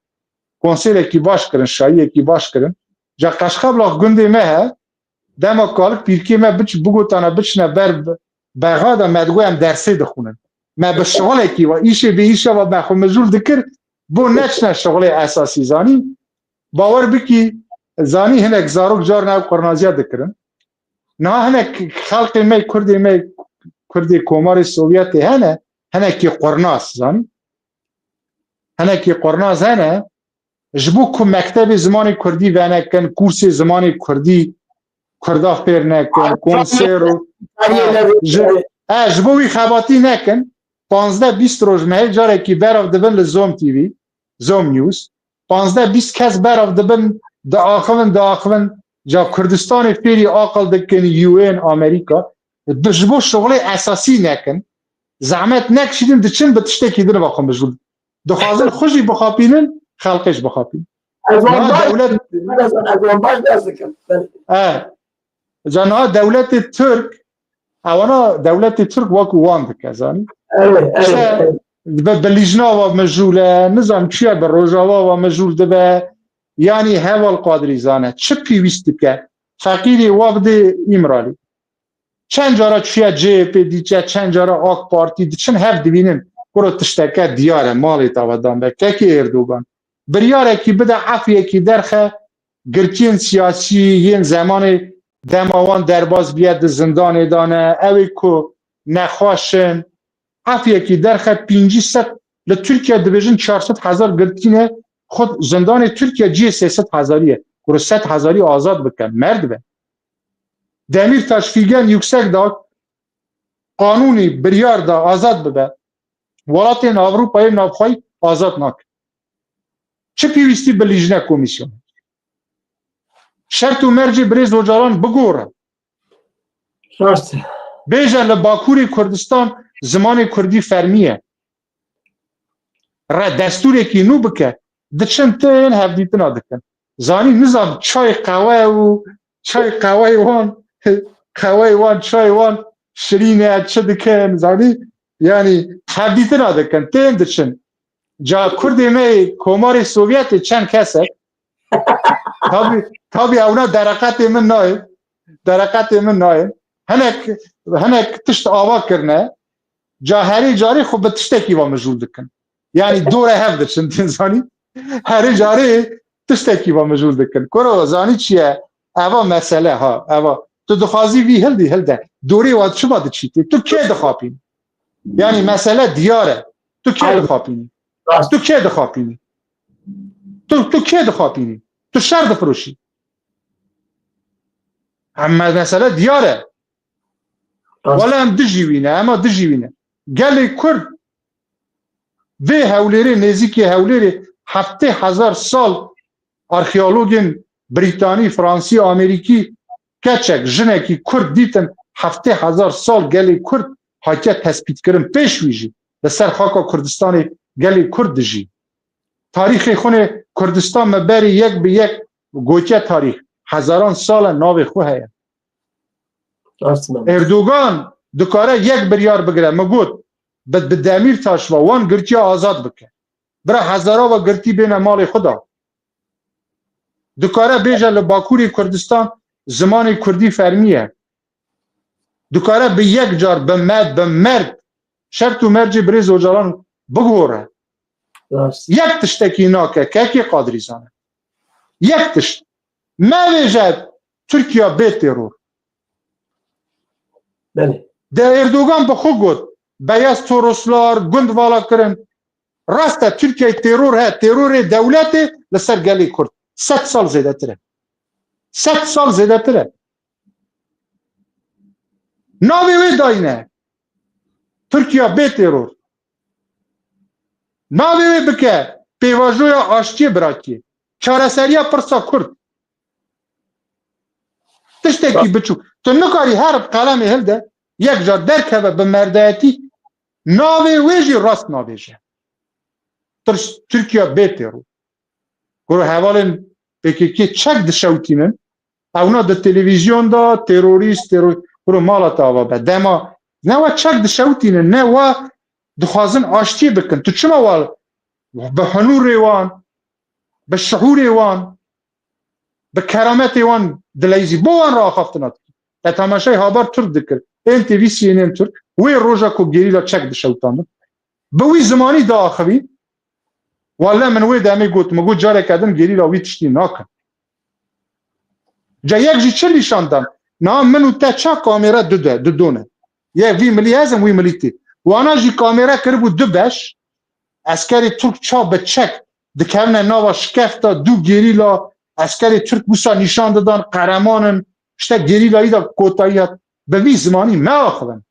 کنسرت کی باش کرن شایی کی باش کرن جا قشقه بلاغ گنده ما دم کالک پیرکی ما بچ بگوتانا بچنه بر بغادا مدگو هم درسه دخونن ما به شغل کی و ایشه به ایشه و بخو مجول دکر بو نچنه شغل اساسی زانی باور بکی زانی هنک زاروک جار نو قرنازیه دکرن نه هنک خلق می کردی کومار سوویت هنکی قرناس زانی هنکی قرناس هنه جبو که مکتب زمان کردی و نکن کورس زمان کردی کردا پیر نکن کنسر و جبوی خباتی نکن 15-20 روز مهی جاره که براف دبن لزوم تیوی زوم نیوز 15-20 کس براف دبن دا آخوان جا کردستان پیری آقل دکن UN آمریکا بجبو شغل اساسی نکن زحمت نکشیدن دچن بتشته که دنه باقم بجود دخوازن خوشی بخاپینن خلقش بخاپین دولت جانا دولت ترک اوانا دولت ترک واکو وان دکه زانی بلیجنا و مجوله نظام چیه به روژاوا و مجول دبه یعنی هوال قادری زانه چه پیویست که فقیری وابد ایمرالی چند جارا چیه جی پی دیچه چند جارا آک پارتی چند هف دوینن برو تشتکه دیاره مالی تاودان به که اردوگان بریاره که بده عفیه که درخه گرچین سیاسی ین زمان دماوان درباز بیاد زندان دانه اوی که نخواشن عفیه که درخه 500 لترکیه دویژن 400,000 گرچینه خود زندان ترکیه جی 300,000 برو 100,000 آزاد بکن مرد به دمیر تشفیگن یکسک دا قانونی بریار دا آزاد بده ولات اروپای نابخوای آزاد نکن چه پیوستی به لیژنه کمیسیون شرط و مرج بریز و جالان بگوره بیجه لباکوری کردستان زمان کردی فرمیه را دستوری که نو بکه دچن تین هفدیتنا دکن زانی نظام چای قوای وان چای وان شرینه چه دکن زانی یعنی هفدیتنا دکن تین دچن جا کردی می کومار سوویت چند کسه تابی اونا درقات من نای هنک تشت آوا کرنه جا هری جاری خوب به تشتکی با مجول دکن یعنی دوره هف دچن تنزانی هری جاری تشتکی با مجول دکن کرو زانی چیه اوا مسئله ها اوا تو دخوازی وی هلده دوری واد شما دچیتی تو که دخوابین یعنی مسئله دیاره تو که دخوابینی تو تو شر دفروشی اما مسئله دیاره ولی هم دجیوینه گلی کرد وی هولیری نزیکی هولیری 7,000 سال آرخیولوگین بریتانی فرانسی آمریکی کچک جنکی کرد دیتن 7,000 سال گلی کرد حاکیت تثبیت کرن پیش ویجی لسر خاکا کردستان گلی کرد جی تاریخ خونه کردستان مبری یک به یک گوچه تاریخ هزاران سال ناو خواه هیا اردوگان دکاره یک بریار بگره مگود به دمیر تاشوا وان گرتی آزاد بکن برا هزارا و گرتی بین مال خدا دکاره بیجه لباکوری کردستان زمان کردی فرمیه دکاره به یک جار به مرد شرط و مرجی بریز و جالان بگوره یک تشتکی ناکه که قادری زانه یک تشت ما بیجه ترکیه به ترور ده اردوگان به خود گود بیاز تورسلار گند والا کرن راسته ترکیه ترور ها ترور دولت لسر گلی کرد 100 سال زیاده تره 100 سال زیاده تره ناوی وی داینه ترکیه بی ترور ناوی وی بکه پیواجوی آشتی براکی چارەسەریە پرسا کورد تشتێکی بچوو تو نکاری هەر قەڵەمی هەلدە یەک جار دەرکەوە بە مەردایەتی ناوێ وێژی ڕاست نابێژە تورکیا بێ تێڕوو گۆڕ هەواڵێن پێکێکی چەک دشەوتینن ئەونا دە تەلەڤیزیۆندا تێرۆریست گۆڕ ماڵەتاوە بە دەما نەوە چەک دشەوتینن نەوە دخوازن ئاشتی بکەن تو چما واڵ بە هەنوورێ وان بە شعورێ وان بە کەرامەتێ وان دلەیزی بۆ وان ڕاخافتنات لە تەماشای هاوبەر تورک دکرد NTV CNN تورک وێ ڕۆژە کۆ گێریلا چەک دشەوتاندن بە وی زمانی داخەوی والله من وێ دەمێ گوتمە گوت جارێکەدن گێریلا وی تشتی ناکەن جا یەک ژی چ لیشاندان نا من و te ça kamera didone yek vî milî hezim wî milîtî wana jî kamera kiribû du beş eskerê Türk ça bi çek dikevne nava şikefta du gerîla eskerê Türk wisa nîşan didan qeremanin işte gerîlayî da kotayî hat bi vî zimanî me axivin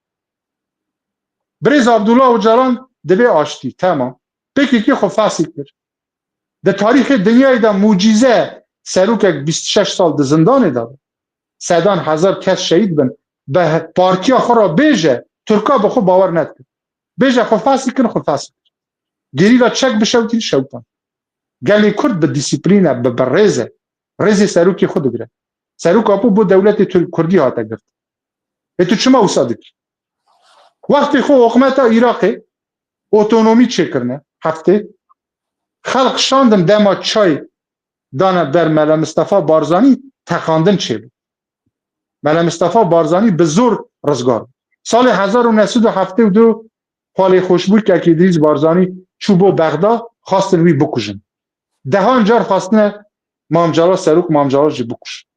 Birêz Abdullah Öcalan dibe aştî temam pekekî xwe fesî kir di tarîxê dinyayê de mucize serokek 26 sal di zindanê da sedan hezar kes şehîd bin be partiya xwe ra bêje Türka bi xwe bawer nedikir bêje xwe fesî kin xwe fesî kir gerîla çek bişewtî şewtan gelê Kurd bi dîsîplîne bi rêze rêzê serokê xwe digire serok apû bu dewletê Kurdî hate girt e tu çima wisa dikî wextê xwe hikûmeta Iraqê otonomî çêkirine heftê xelq şandin dema çay dane ber Mele Mustafa Barzanî teqandin çêbû Mele Mustafa Barzanî bi zor rizgar salê 1972 xalê xoşbûyekekî İdrîs Barzanî çû bo Bexda xastin wî bikujin dehan car xastine Mamcala serok Mamcala jî bikuşin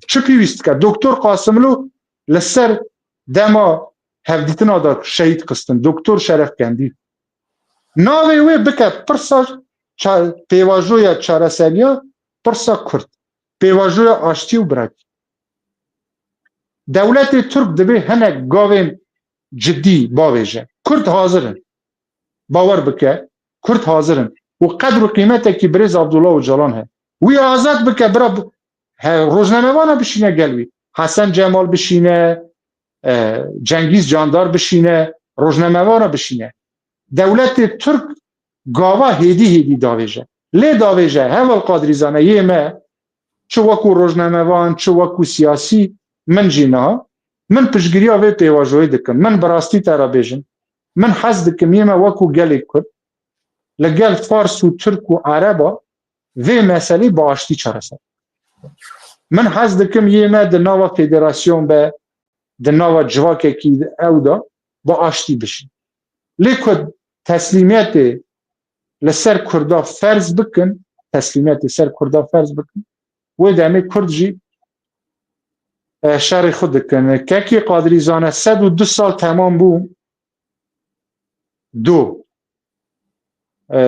çi pêwîst dike Doktor Qasimlu li ser dema hevdîtina da şehîd xistin Doktor Şeref Kendî navê wê bike pirsa pêvajoya çareseriya pirsa Kurd pêvajoya aştî û birekî dewletê Türk dibe hinek gavên ciddî bavêje Kurd hazirin bawer bike Kurd hazirin û qedr û qîmetekî Birêz Abdullah Öcalan heye wî azad bike bira rojnamevana bişîne gel wî Hesen Cemal bişîne Cengiz Candar bişîne rojnamevana bişîne dewletê Türk gava hêdî davêje lê davêje heval qadrîzaneyê me çi wekû rojnamevan çi wekû siyasî min jî niha min piştgiriya vê pêvajoyê dikim min bi rastî te ra bêjim min hez dikim yê me wekû gelê Kurd li gel Fars û Türk û Ereba vê meselê bi aştî çareser min hez dikim yê me di nava federasyon be di nava civakekî ew da bi aştî bişîn lê ku teslîmetê li ser Kurda ferz bikin teslîmetê ser Kurda ferz bikin wê demê Kurd jî şerê xwe dikin kekî qadrîzane 102 sal temam bû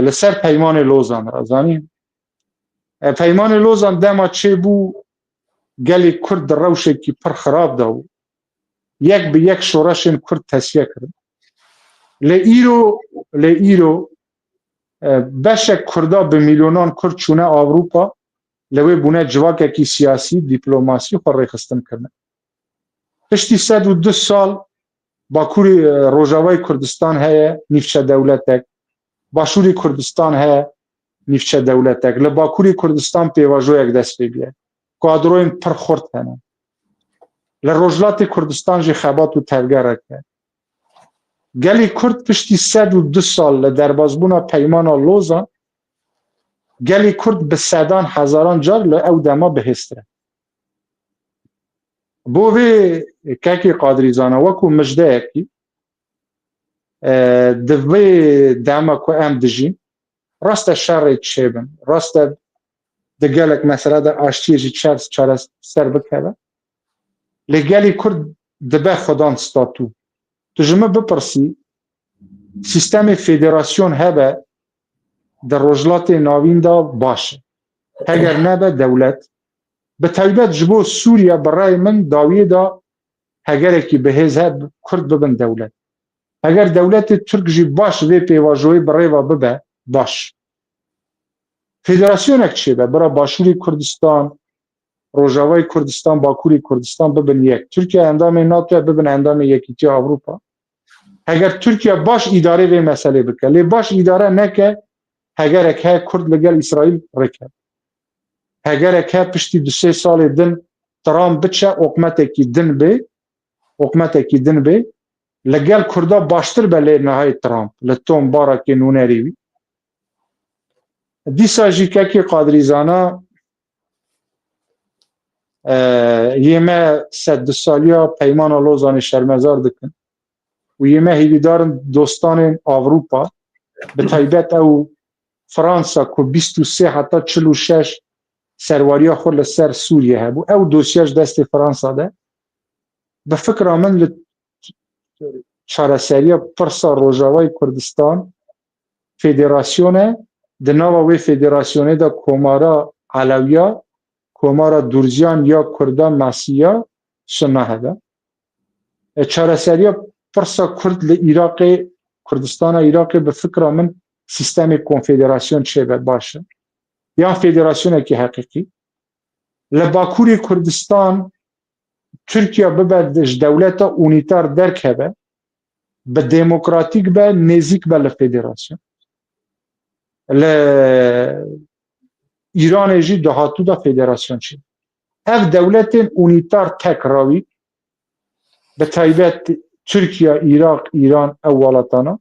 li ser peymanê Lozan ra zanî peymanê Lozan dema çêbû gelê Kurd di rewşekî pir xirab da bû yek bi yek şoreşên Kurd tesviye kirin lê îro beşek Kurda bi milyonan Kurd çûne Avrupa li wê bûne civakekî siyasî dîplomasî xwe rêxistin kirine piştî 102 sal Bakurê Rojavayê Kurdistan heye nîvçe dewletek Başûrê Kurdistan heye nîvçe dewletek li Bakurê Kurdistan pêvajoyek dest pê bîye kadroyên pir xurt hene li Rojhilatê Kurdistan jî xebat û tevgerek e gelê Kurd piştî 102 sal li derbasbûna peymana Lozan gelê Kurd bi sedan hezaran car li ew dema bihêstir e bo vê kekê qadrîzane wekû mijdeyekî di vê dema ku em dijîn rast e şerê çêbin rast e di gelek mesele de aştiyê jî çareser bikeve lê gelê Kurd dibe xwedan statû tu ji min bipirsî sîstemê federasyon hebe di rojhilatê navîn da baş e هەگەر نەبە دەولەت بە تایبەت ji بۆ سووریا بەڕای من داویەدا هەگەرێکی بەهێز هەیە کورد ببن دەولەت هەگەر دەولەتی تورکژی باش vê pêvajoyê bi rêva bibe baş federasyonek çêbe bira Başûrê Kurdistan Rojavayê Kurdistan Bakurê Kurdistan bibin yek Tirkiye endamê NATOya bibin endamê Yekîtiya Avrupa heger Tirkiye baş îdarê vê meselê bike lê baş îdare neke hegerek heye Kurd li gel İsraîl rike hegerek he piştî du sê salê din Trump biçe hikûmetekî din bê li gel Kurda baştir be lê nihayê Trump li Tom Barakê nûnerî wî dîsa jî kekê qadrîzana yê me sed du saliya peymana Lozanê şermezar dikin û yê me hêvîdarin dostanên Avrupa bi taybet ew Fransa ku 23 heta 46 serwariya xwe li ser Sûriye hebû ew dosya ji destê Fransa de bi fikra min li çareseriya pirsa Rojavayê Kurdistan federasyone di nava wê federasyonê de komara Alewiya komara Durziyan ya Kurda Mesiya şina hebe çareseriya pirsa Kurd li Iraqê Kurdistana Iraqê bi fikra min sistemê konfederasyon çêbe baş e yan federasyonekî heqîqî li Bakurê Kurdistan Tirkiye bibe ji dewleta unîtar derk hebe bi demokratîk be nêzik be li federasyon li İranê jî dihatû da federasyon çê ev dewletên unîtar tek rawî bi taybet Tirkiye Iraq İran ew welatana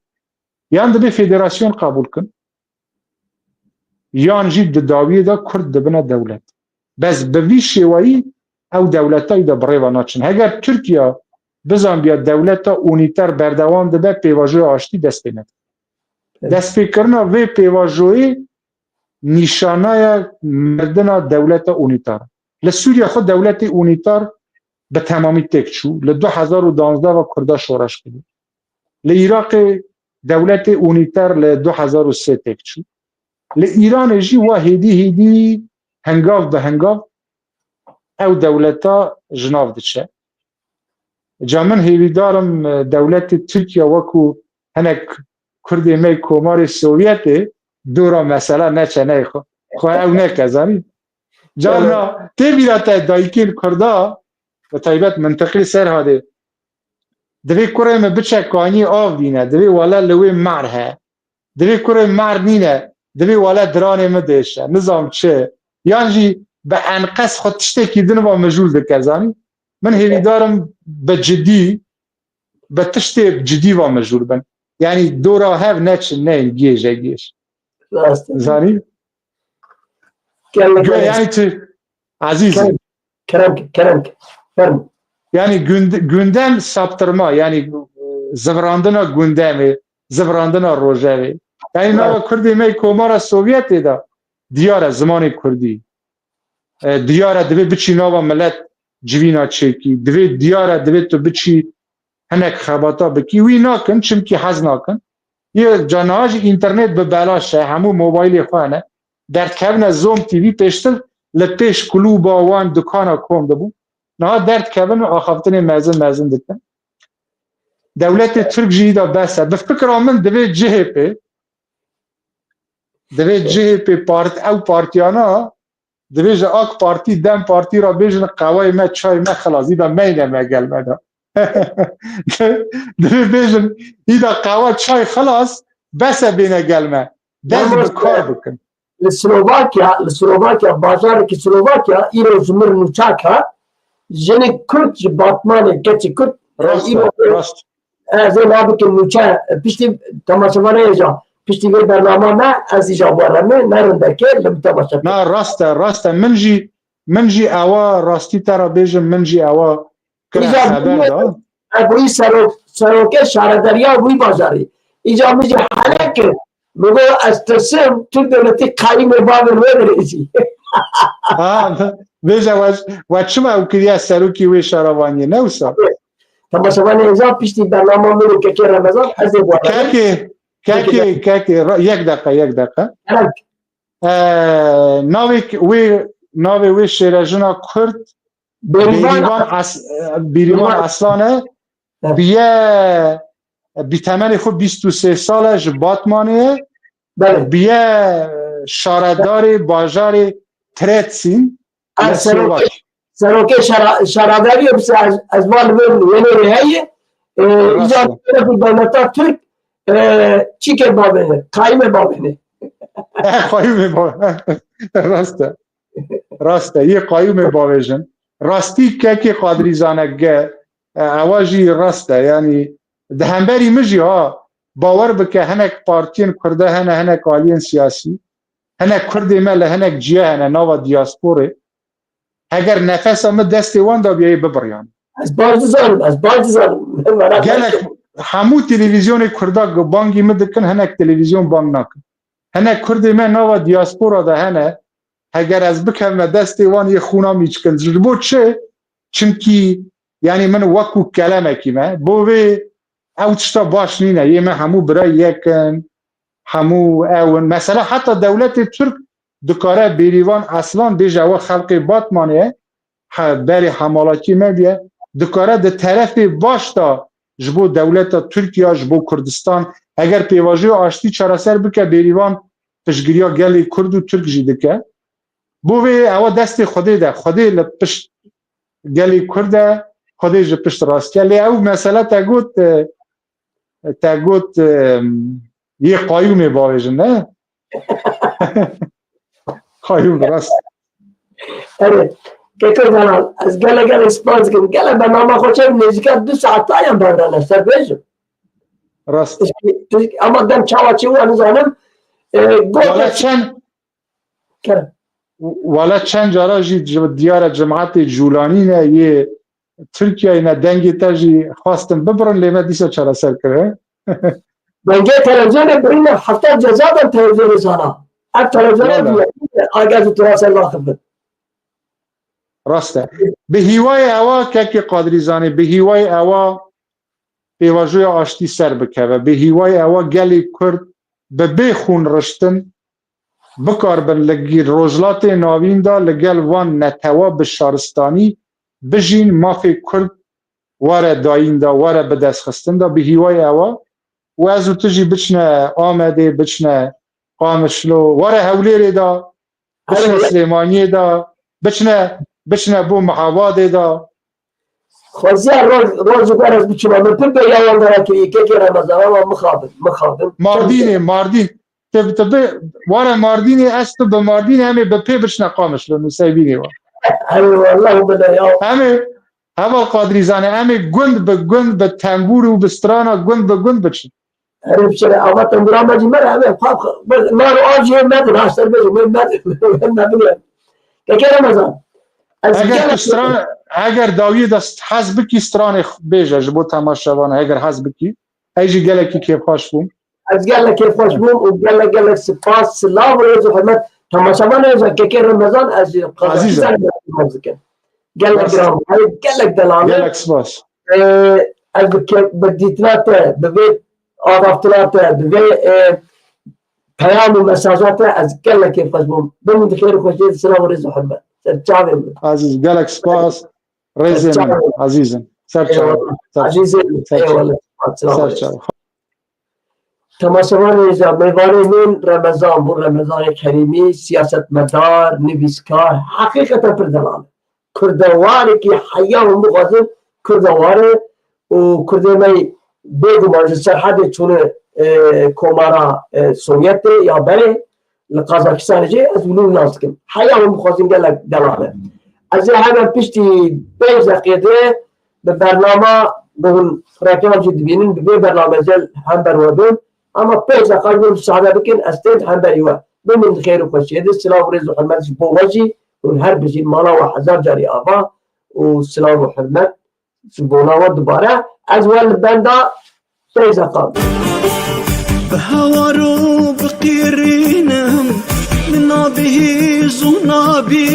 yan dibe federasyon qabûl kin yan jî di dawiyê de Kurd dibine dewlet bez bi vî şêwayî ew dewletayî de bi rêva naçin heger Tirkiye bizanbiya dewleta unîtar berdewam dibe pêvajoya aştî dest pê neke destpêkirina vê pêvajoyê nîşanaya mirdina dewleta unîtar li Sûriya xwe dewletê unîtar bi temamî têk çû li 2012 ve Kurda şoreş kiriye li Iraqê dewletê unîtar li 2003 têk çû li Îranê jî wa hêdî hengav bi hengav ew dewleta ji nav diçe ca min hêvîdarim dewletê Tirkiye wekû hinek Kurdê me komarê Sovyetê dora mesela neçe neyxwe xwe ew neke zanî carna tê bîra te dayîkên Kurda bi taybet mintiqî Serhadê divê kurê me biçe kanî av dîne divê wele li wê mer he divê kurê mer nîne divê wele diranê me dêşe nizam çi yan jî bi enqes xwe tiştekî din va mejûl dike zanî min hêvîdarim bi cidî bi tiştê cidî va mejûl bin yani dora hev neçin neyên gêj zanî yani tu azîzim yani gündem saptırma yani zivrandina gündemê zivrandina rojevê yani nava Kurdê me komara Sovyetê de diyara zimanê Kurdî diyara divê biçî nava millet civîna çêkî divê diyara divê tu biçî hinek xebata bikî wî nakin çimkî hez nakin yê canaha jî înternet bi belaş e hemû mobaylê xwe hene derdkevine Zom TV pêştir li pêş kulûba wan dukana kom dibû niha derdkevin axaftinê mezin dikin dewletê Tirk jî da bes e bi fikra min divê CHP ew partiyana divê ji AK Partî Dem Partî ra bêjin qewayê me çay me xilas îda meyne me gel me da divê bêjin îda qewa çay xilas bes e bêne gel me dest bi kar bikin li Slovakya bajarekî Slovakya îro ji mir nûçaka jinê Kurd ji Batmanê keçî Kurd rast ez ê nabikin nûçe piştî temaşevaneyê ja piştî vê bername me ez îja wareme nerindeke li temaşe na rast e min jî ewa rastî te ra bêjim min jî ewa kire xeber da wî serokê şarederiya wî bajarî îca min jî hele kir bigo ez tirsim Türk devletî qayîmê bavê wê dirêjî bêje we çima ew kiriye serokî wê şaravaniyê ne wisa temaşevanê ja piştî bername min kekê remezan ez ê wareme kekê yek deqe ناوی وی شیرجنا کرد بیریوان اصلانه بیه بی تمن خود 23 ساله جباتمانه بیه شارداری باجاری تریتسین سروکه شاراداری از مال ونی رهیه ایجاد دولتا ترک چی که بابنه قایم بابنه قایم بابنه راسته یه قایم بابنه راستی که قادری زانگه اواجی راسته یعنی ده همبری مجی ها باور بکه هنک پارتین کرده هنک آلین سیاسی هنک کرده مل هنک جیه هنه ناو دیاسپوره اگر نفس هم دستی وان دا بیایی ببریان از بارتزان گلک همو تلویزیون کرده بانگی مدکن هنک تلویزیون بانگ نکن هنک کرده من ناو دیاسپورا ده هنه اگر از بکم دستی وان یه خونا میچکن جلبو چه چنکی یعنی من وکو کلمه کیمه بوی او تشتا باش نینه یه من همو برای یکن همو اون مثلا حتی دولت ترک دکاره بیریوان اصلا بیجه و خلق باتمانه بری حمالاتی مبیه دکاره ده طرف باش تا جبو دولت ترکیه جبو کردستان اگر پیواجه آشتی چراسر بکه بیریوان پشگیریا گلی کرد و ترک جیده که بوی او دست خوده ده خوده لپشت گلی کرده خوده جه پشت راست که لی او مثلا تاگوت یه قایومی باویجن نه؟ قایوم راست اره که جانان از گل اسپانس کن گل به نام خوشه نزدیک 2 ساعت هم بردن سر بیجم راست اما دم چاواچی و انزانم والا چند جارا جی دیار جماعت جولانی نه یه ترکیه نه دنگی تا جی خواستم ببرن لیمه دیسا چرا سر کرده دنگی تلویزیون برین 70 جزا دم تلویزیون زانا اک تلویزیون آگاز تراسل واقف بود راسته به هیوای اوا که قادری زانه به هیوای اوا پیواجوی آشتی سر بکوه به هیوای اوا گلی کرد به بخون رشتن بکار بن لگی روزلات ناوین دا لگل وان نتوا به شارستانی بجین مافی کرد واره داین دا واره به دست خستن دا به هیوای اوا و ازو تجی بچنه آمده بچنه قامشلو واره هولیری دا بچنه سلیمانی دا بچنه بو محاواده دا خوزی روز گرز بچنه من پر بیاوان داره که رمضان و مخابن ماردین واره ماردینی است به ماردین همه به پی بچنه قامشلو نسایبینی وار والله بلا همه قادری زانه همه گند به تنبور و بسترانا گند به گند بچن بچنه اما تنبورا مجی مره همه ما رو آجی مدن هستر بجی مدن که رمضان اگر داوی دست حزب کی ستران بیجه جبو تماشاوانه اگر حزب کی ایجی گله کی کیف خوش بوم از گله کیف خوش بوم و گله سپاس سلام و رضا حرمت تماشاوانه که رمضان از عزیزم گله گرام گله دلانه گله سپاس از بدیتنات به آرافتنات به پیام و مساجات از گله کیف خوش بوم بمون خیر خوشید سلام و رضا حرمت عزیز گلک سپاس رزم عزیزم تماشاوان میوان رمضان بو رمضان کریمی سیاست مدار نویسکار حقیقتا پر دلال کردواری که حیام مغازم کردواری و کردواری بگمان سرحد چون کومارا سوویت یا بله لقازاکستان جي از ولو ناسكم حياهم مخازن قال لك دلاله از هذا بيشتي 5 دقيقه ببرنامه بهن رقم جد بينن ببرنامه زل هم برودون اما 5 دقائق مساعده بكن استيد هم بريوا بمن خير وخشيه السلام عليكم ورحمه الله بوجي والهر بيجي مالا وحزار جاري ابا والسلام وحرمت سبونا دوباره از ول بندا 5 دقائق بهوارو بقيرينهم من به زنابي